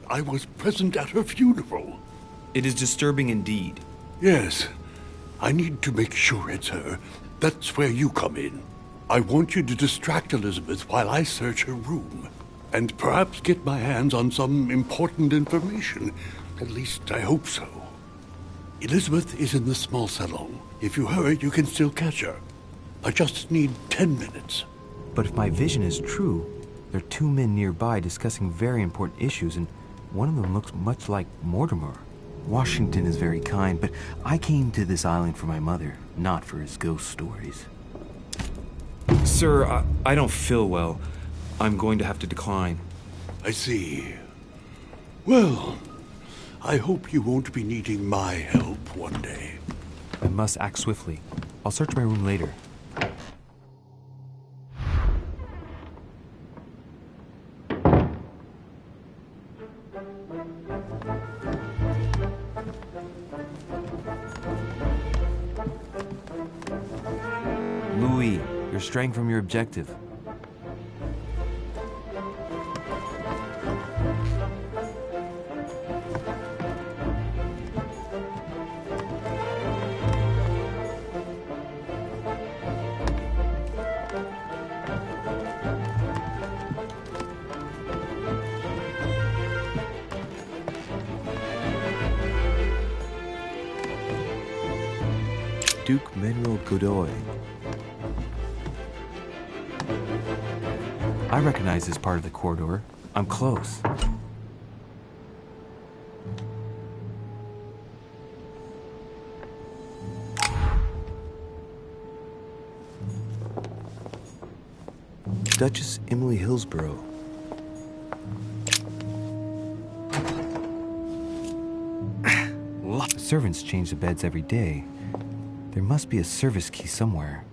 I was present at her funeral. It is disturbing indeed. Yes. I need to make sure it's her. That's where you come in. I want you to distract Elizabeth while I search her room. And perhaps get my hands on some important information. At least I hope so. Elizabeth is in the small salon. If you hurry, you can still catch her. I just need 10 minutes. But if my vision is true, there are two men nearby discussing very important issues, and one of them looks much like Mortimer. Washington is very kind, but I came to this island for my mother, not for his ghost stories. Sir, I don't feel well. I'm going to have to decline. I see. Well, I hope you won't be needing my help one day. I must act swiftly. I'll search my room later. Louis, you're straying from your objective. Duke Manuel Godoy. I recognize this part of the corridor. I'm close. Duchess Emily Hillsborough. Servants change the beds every day. There must be a service key somewhere.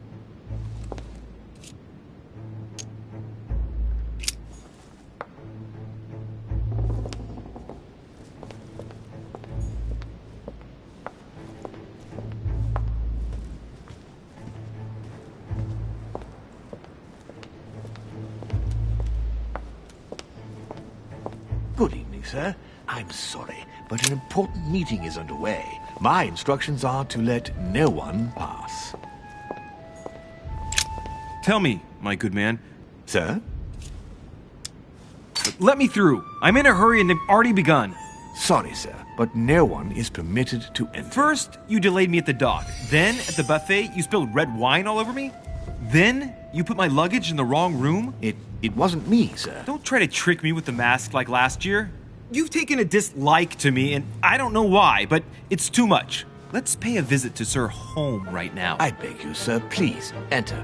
Good evening, sir. I'm sorry, but an important meeting is underway. My instructions are to let no one pass. Tell me, my good man. Sir? Let me through. I'm in a hurry and they've already begun. Sorry, sir, but no one is permitted to enter. First, you delayed me at the dock. Then, at the buffet, you spilled red wine all over me. Then, you put my luggage in the wrong room. It wasn't me, sir. Don't try to trick me with the mask like last year. You've taken a dislike to me, and I don't know why, but it's too much. Let's pay a visit to Sir Home right now. I beg you, sir, please, enter.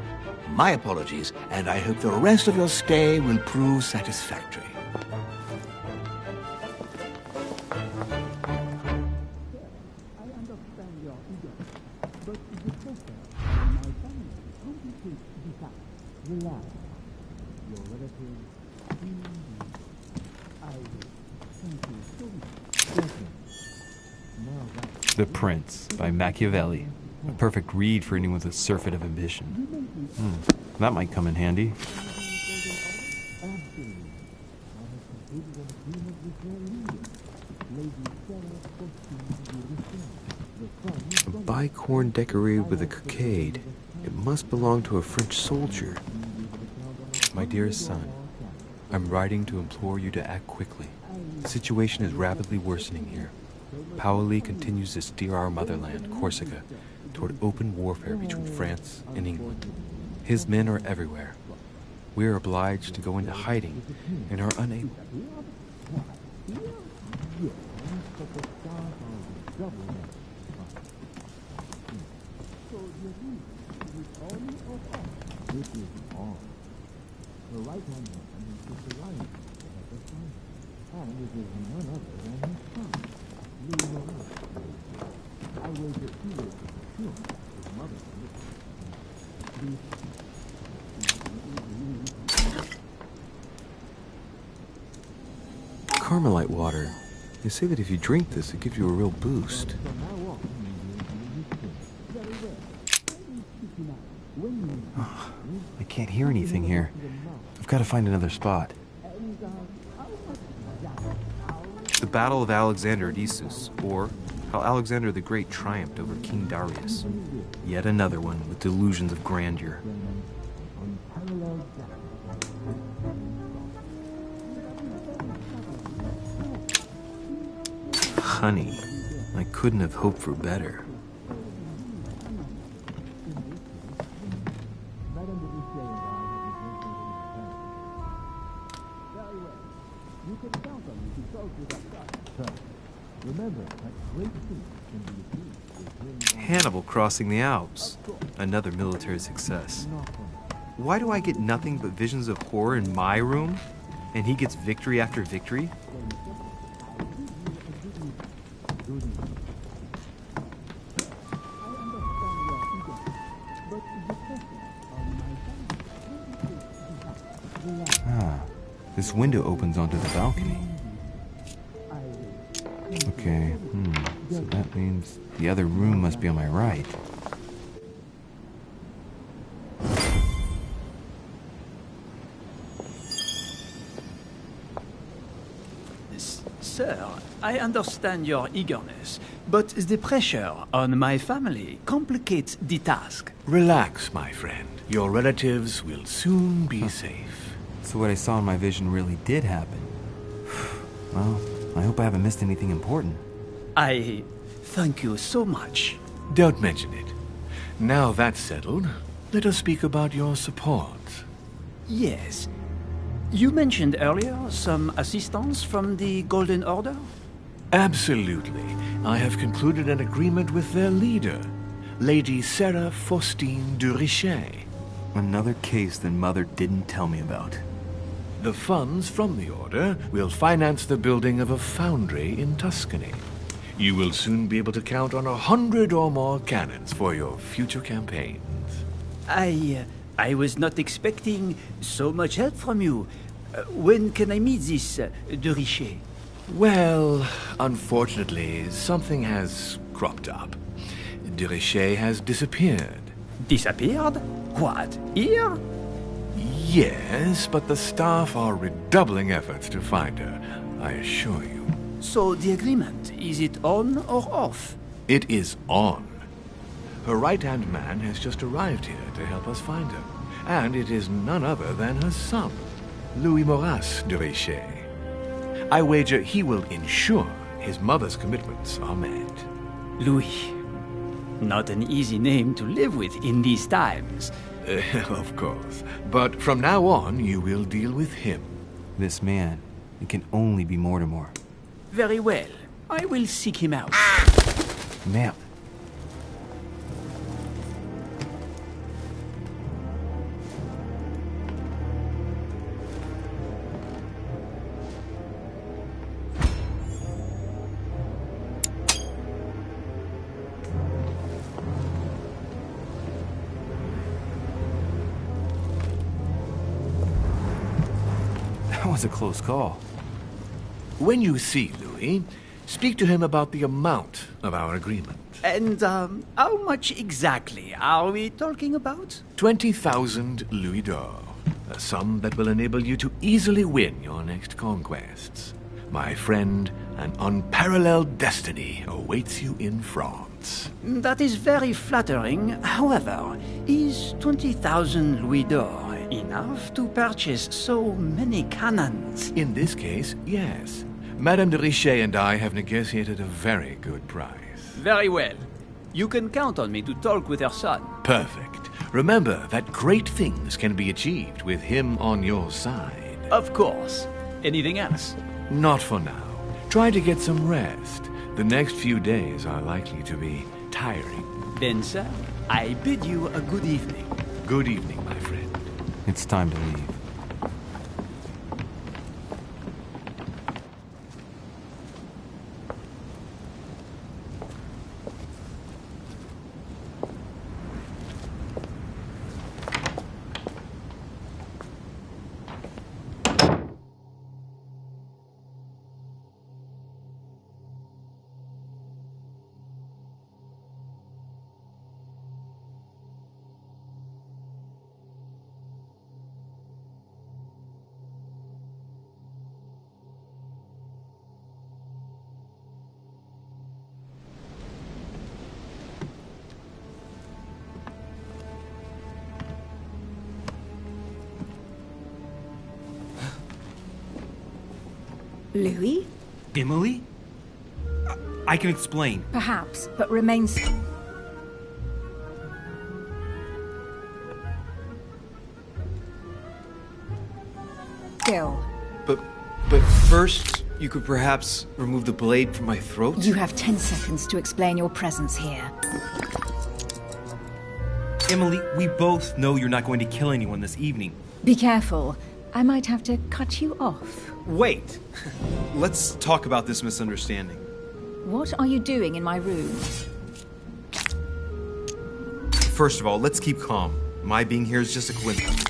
My apologies, and I hope the rest of your stay will prove satisfactory. The Prince by Machiavelli. A perfect read for anyone with a surfeit of ambition. That might come in handy. A bicorn decorated with a cockade. It must belong to a French soldier. My dearest son, I'm writing to implore you to act quickly. The situation is rapidly worsening here. Paoli continues to steer our motherland, Corsica, toward open warfare between France and England. His men are everywhere. We are obliged to go into hiding and are unable. Carmelite water. They say that if you drink this, it gives you a real boost. I can't hear anything here. I've got to find another spot. The Battle of Alexander at Issus, or how Alexander the Great triumphed over King Darius. Yet another one with delusions of grandeur. Honey, I couldn't have hoped for better. Hannibal crossing the Alps. Another military success. Why do I get nothing but visions of horror in my room? And he gets victory after victory? This window opens onto the balcony. Okay, so that means the other room must be on my right. I understand your eagerness, but the pressure on my family complicates the task. Relax, my friend. Your relatives will soon be safe. So what I saw in my vision really did happen. Well, I hope I haven't missed anything important. I thank you so much. Don't mention it. Now that's settled, let us speak about your support. Yes. You mentioned earlier some assistance from the Golden Order? Absolutely. I have concluded an agreement with their leader, Lady Sarah Faustine de Richet. Another case that Mother didn't tell me about. The funds from the Order will finance the building of a foundry in Tuscany. You will soon be able to count on 100 or more cannons for your future campaigns. I was not expecting so much help from you. When can I meet this de Richet? Well, unfortunately, something has cropped up. De Richet has disappeared. Disappeared? What, here? Yes, but the staff are redoubling efforts to find her, I assure you. So the agreement, is it on or off? It is on. Her right-hand man has just arrived here to help us find her. And it is none other than her son, Louis Maurice de Richet. I wager he will ensure his mother's commitments are met. Louis. Not an easy name to live with in these times. Of course. But from now on, you will deal with him. This man, it can only be Mortimer. Very well. I will seek him out. Ma'am. That was a close call. When you see Louis, speak to him about the amount of our agreement. And, how much exactly are we talking about? 20,000 louis d'or. A sum that will enable you to easily win your next conquests. My friend, an unparalleled destiny awaits you in France. That is very flattering. However, is 20,000 louis d'or enough to purchase so many cannons? In this case, yes. Madame de Richet and I have negotiated a very good price. Very well. You can count on me to talk with her son. Perfect. Remember that great things can be achieved with him on your side. Of course. Anything else? Not for now. Try to get some rest. The next few days are likely to be tiring. Then, sir, I bid you a good evening. Good evening, my friend. It's time to leave. Louis? Emily? I can explain. Perhaps, but remain still. But first, you could perhaps remove the blade from my throat? You have 10 seconds to explain your presence here. Emily, we both know you're not going to kill anyone this evening. Be careful. I might have to cut you off. Wait. Let's talk about this misunderstanding. What are you doing in my room? First of all, let's keep calm. My being here is just a coincidence.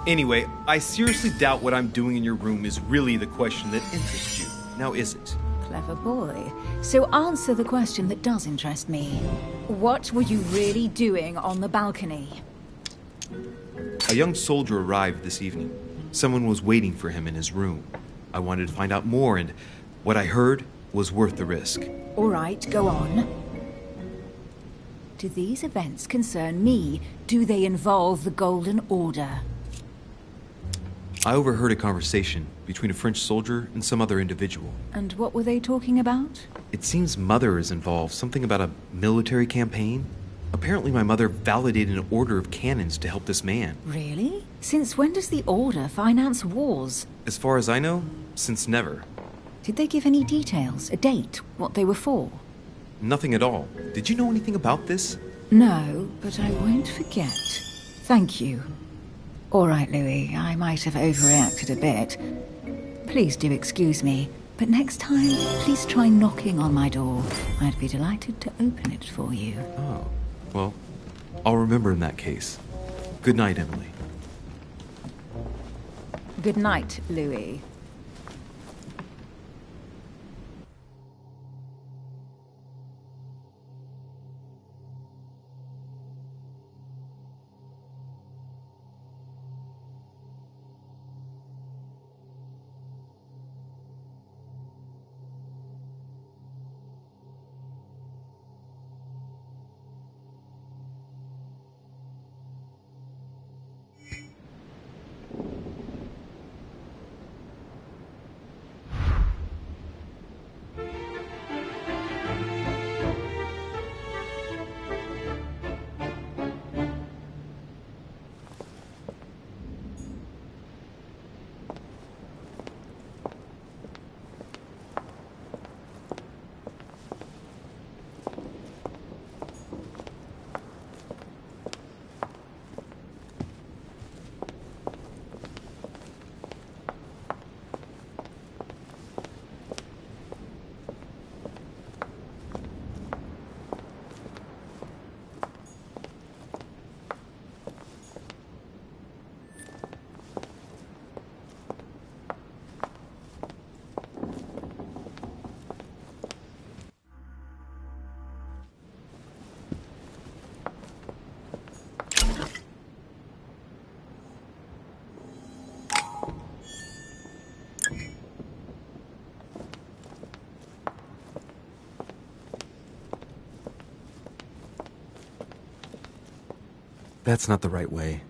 Anyway, I seriously doubt what I'm doing in your room is really the question that interests you. Now, is it? Clever boy. So answer the question that does interest me. What were you really doing on the balcony? A young soldier arrived this evening. Someone was waiting for him in his room. I wanted to find out more, and what I heard was worth the risk. All right, go on. Do these events concern me? Do they involve the Golden Order? I overheard a conversation between a French soldier and some other individual. And what were they talking about? It seems Mother is involved, something about a military campaign. Apparently my mother validated an order of cannons to help this man. Really? Since when does the Order finance wars? As far as I know, since never. Did they give any details? A date? What they were for? Nothing at all. Did you know anything about this? No, but I won't forget. Thank you. All right, Louis, I might have overreacted a bit. Please do excuse me, but next time, please try knocking on my door. I'd be delighted to open it for you. Oh, well, I'll remember in that case. Good night, Emily. Good night, Louis. That's not the right way.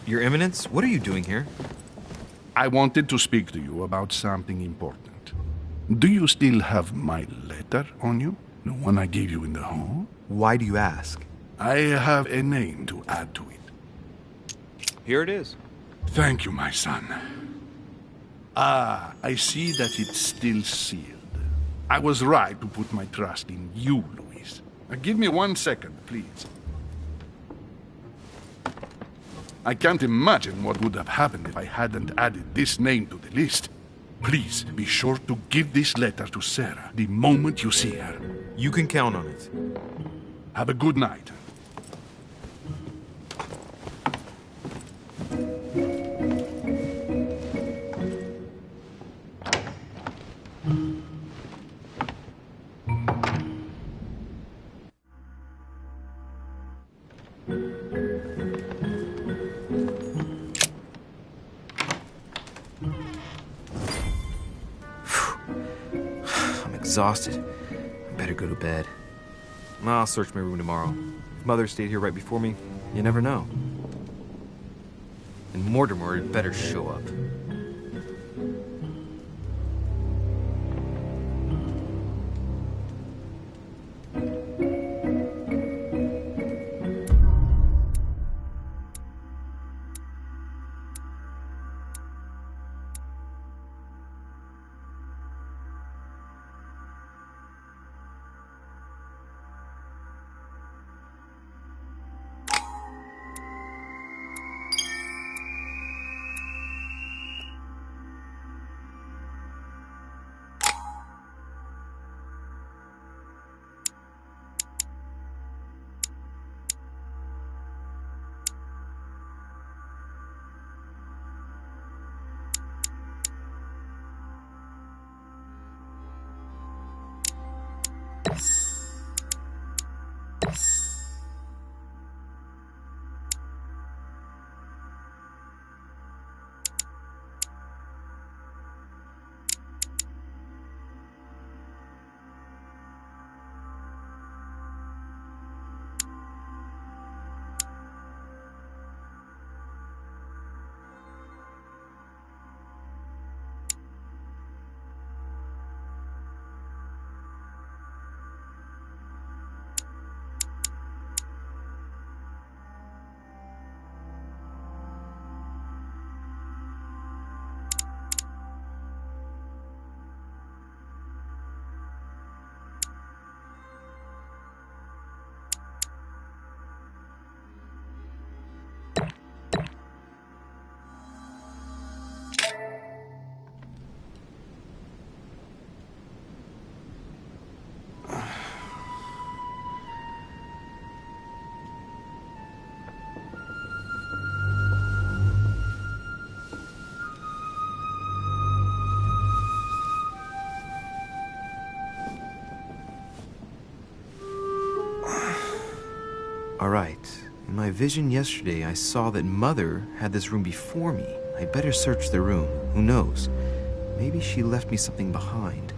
Your Eminence, what are you doing here? I wanted to speak to you about something important. Do you still have my letter on you? The one I gave you in the hall? Why do you ask? I have a name to add to it. Here it is. Thank you, my son. Ah, I see that it's still sealed. I was right to put my trust in you, Louis. Give me 1 second, please. I can't imagine what would have happened if I hadn't added this name to the list. Please be sure to give this letter to Sarah the moment you see her. You can count on it. Have a good night. Exhausted. I better go to bed. I'll search my room tomorrow. If Mother stayed here right before me, you never know. And Mortimer had better show up. Alright. In my vision yesterday, I saw that Mother had this room before me. I better search the room. Who knows? Maybe she left me something behind.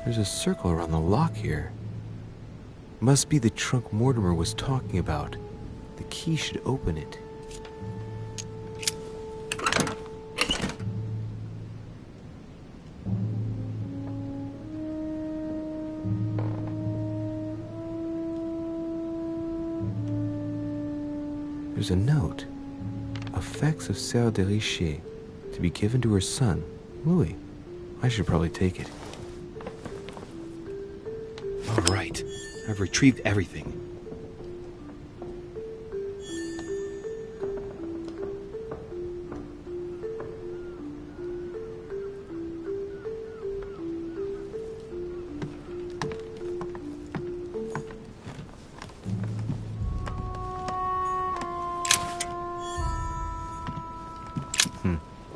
There's a circle around the lock here. Must be the trunk Mortimer was talking about. The key should open it. There's a note. Effects of Sœur de Richet, to be given to her son, Louis. I should probably take it. All right, I've retrieved everything.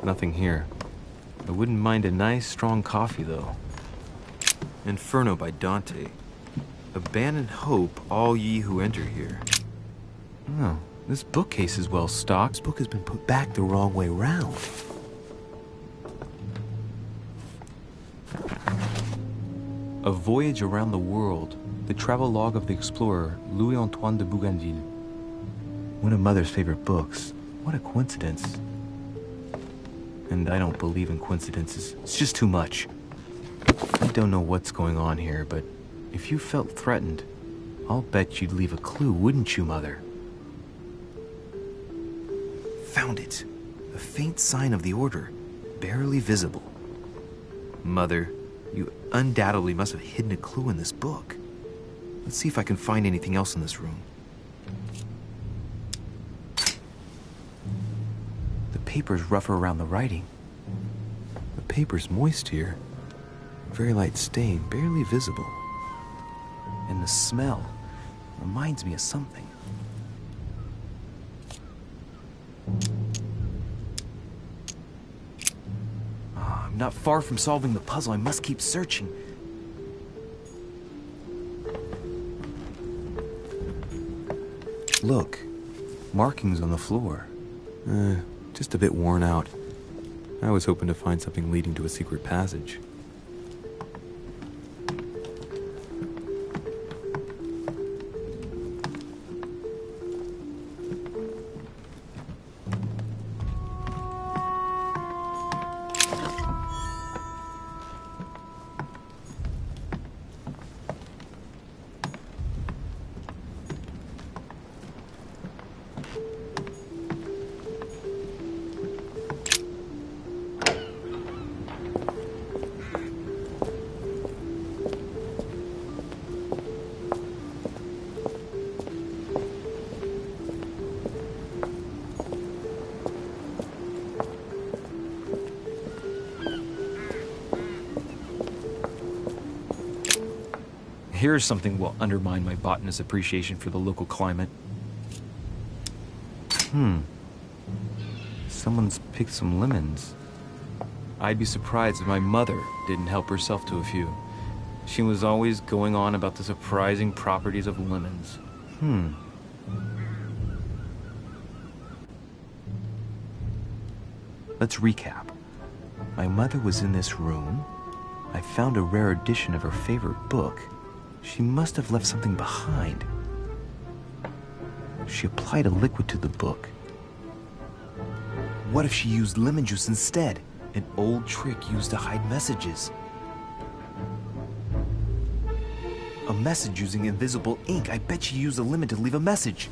Nothing here. I wouldn't mind a nice, strong coffee, though. Inferno by Dante. Abandon hope, all ye who enter here. Oh, this bookcase is well stocked. This book has been put back the wrong way round. A Voyage Around the World. The travel log of the explorer, Louis-Antoine de Bougainville. One of Mother's favorite books. What a coincidence. And I don't believe in coincidences. It's just too much. I don't know what's going on here, but if you felt threatened, I'll bet you'd leave a clue, wouldn't you, Mother? Found it. A faint sign of the order, barely visible. Mother, you undoubtedly must have hidden a clue in this book. Let's see if I can find anything else in this room. The paper's rougher around the writing. The paper's moist here. Very light stain, barely visible. And the smell reminds me of something. I'm not far from solving the puzzle. I must keep searching. Look, markings on the floor. Just a bit worn out. I was hoping to find something leading to a secret passage. Here's something will undermine my botanist's appreciation for the local climate. Someone's picked some lemons. I'd be surprised if my mother didn't help herself to a few. She was always going on about the surprising properties of lemons. Let's recap. My mother was in this room. I found a rare edition of her favorite book. She must have left something behind. She applied a liquid to the book. What if she used lemon juice instead? An old trick used to hide messages. A message using invisible ink. I bet you used a limit to leave a message.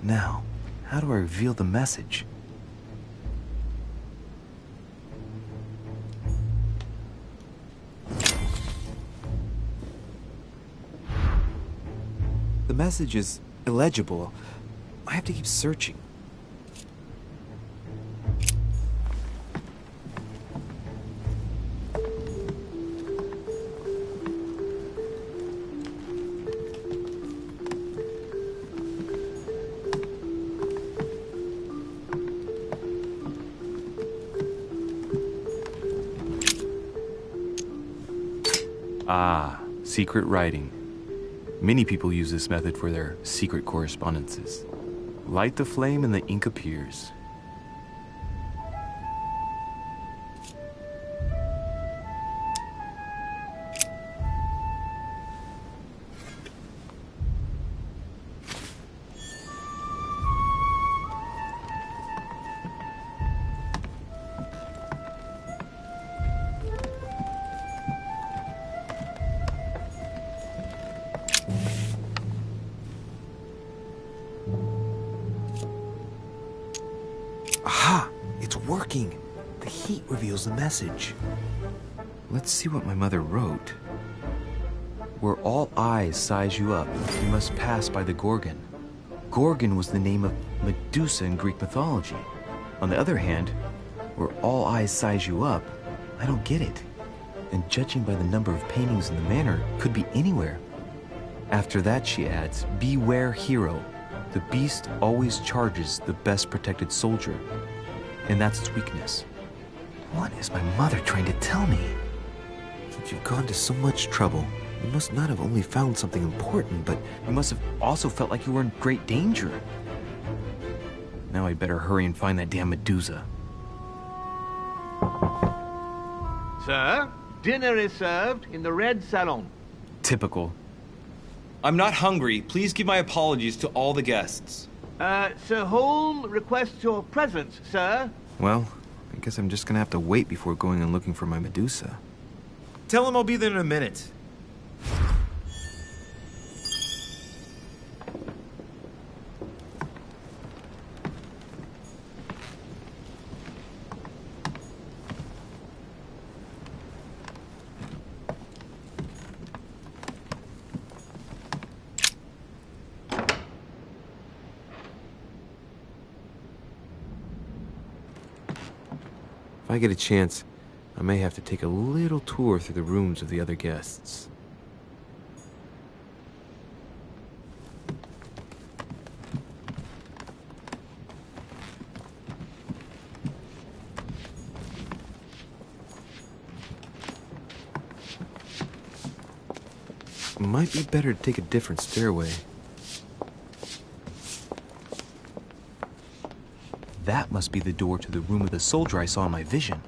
Now, how do I reveal the message? The message is illegible. I have to keep searching. Ah, secret writing. Many people use this method for their secret correspondences. Light the flame and the ink appears. Aha! It's working! The heat reveals the message. Let's see what my mother wrote. Where all eyes size you up, you must pass by the Gorgon. Gorgon was the name of Medusa in Greek mythology. On the other hand, where all eyes size you up, I don't get it. And judging by the number of paintings in the manor, could be anywhere. After that, she adds, beware hero. The beast always charges the best protected soldier, and that's its weakness. What is my mother trying to tell me? If you've gone to so much trouble, you must not have only found something important, but you must have also felt like you were in great danger. Now I better hurry and find that damn Medusa. Sir, dinner is served in the Red Salon. Typical. I'm not hungry. Please give my apologies to all the guests. Sir Holm requests your presence, sir. Well, I guess I'm just gonna have to wait before going and looking for my Medusa. Tell him I'll be there in a minute. If I get a chance, I may have to take a little tour through the rooms of the other guests. Might be better to take a different stairway. That must be the door to the room of the soldier I saw in my vision.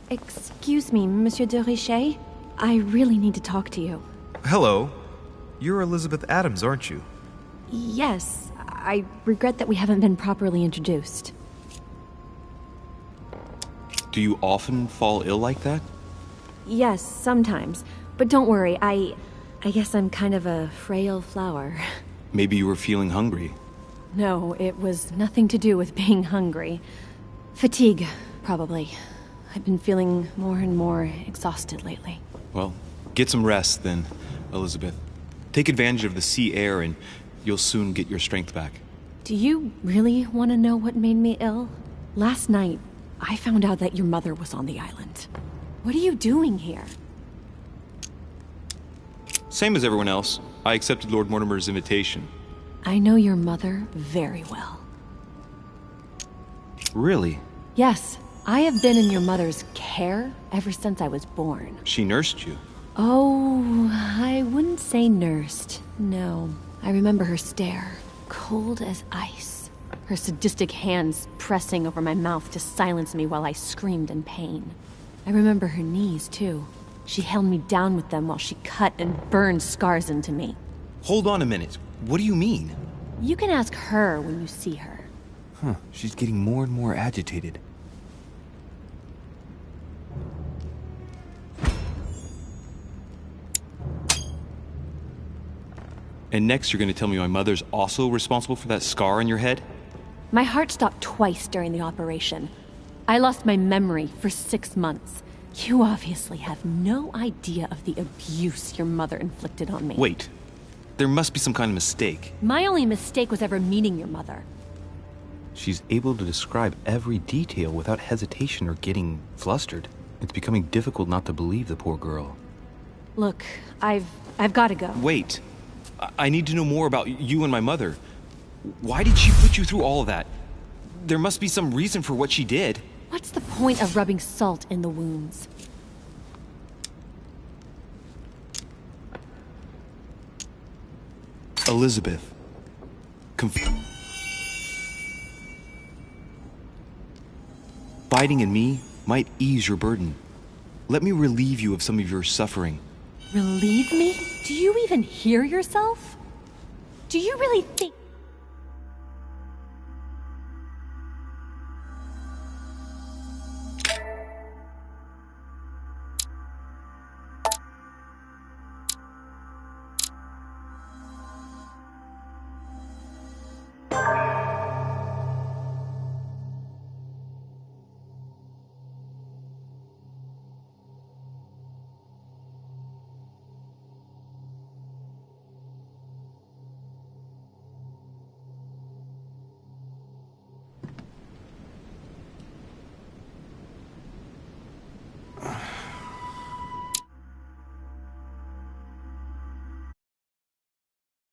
Excuse me, Monsieur de Richet. I really need to talk to you. Hello. You're Elizabeth Adams, aren't you? Yes. I regret that we haven't been properly introduced. Do you often fall ill like that? Yes, sometimes. But don't worry, I guess I'm kind of a frail flower. Maybe you were feeling hungry. No, it was nothing to do with being hungry. Fatigue, probably. I've been feeling more and more exhausted lately. Well, get some rest then, Elizabeth. Take advantage of the sea air and you'll soon get your strength back. Do you really want to know what made me ill? Last night, I found out that your mother was on the island. What are you doing here? Same as everyone else. I accepted Lord Mortimer's invitation. I know your mother very well. Really? Yes, I have been in your mother's care ever since I was born. She nursed you? Oh, I wouldn't say nursed. No. I remember her stare, cold as ice. Her sadistic hands pressing over my mouth to silence me while I screamed in pain. I remember her knees, too. She held me down with them while she cut and burned scars into me. Hold on a minute. What do you mean? You can ask her when you see her. Huh, she's getting more and more agitated. And next you're gonna tell me my mother's also responsible for that scar on your head? My heart stopped twice during the operation. I lost my memory for 6 months. You obviously have no idea of the abuse your mother inflicted on me. Wait. There must be some kind of mistake. My only mistake was ever meeting your mother. She's able to describe every detail without hesitation or getting flustered. It's becoming difficult not to believe the poor girl. Look, I've got to go. Wait. I need to know more about you and my mother. Why did she put you through all of that? There must be some reason for what she did. What's the point of rubbing salt in the wounds? Elizabeth. Confiding in me might ease your burden. Let me relieve you of some of your suffering. Relieve me? Do you even hear yourself? Do you really think...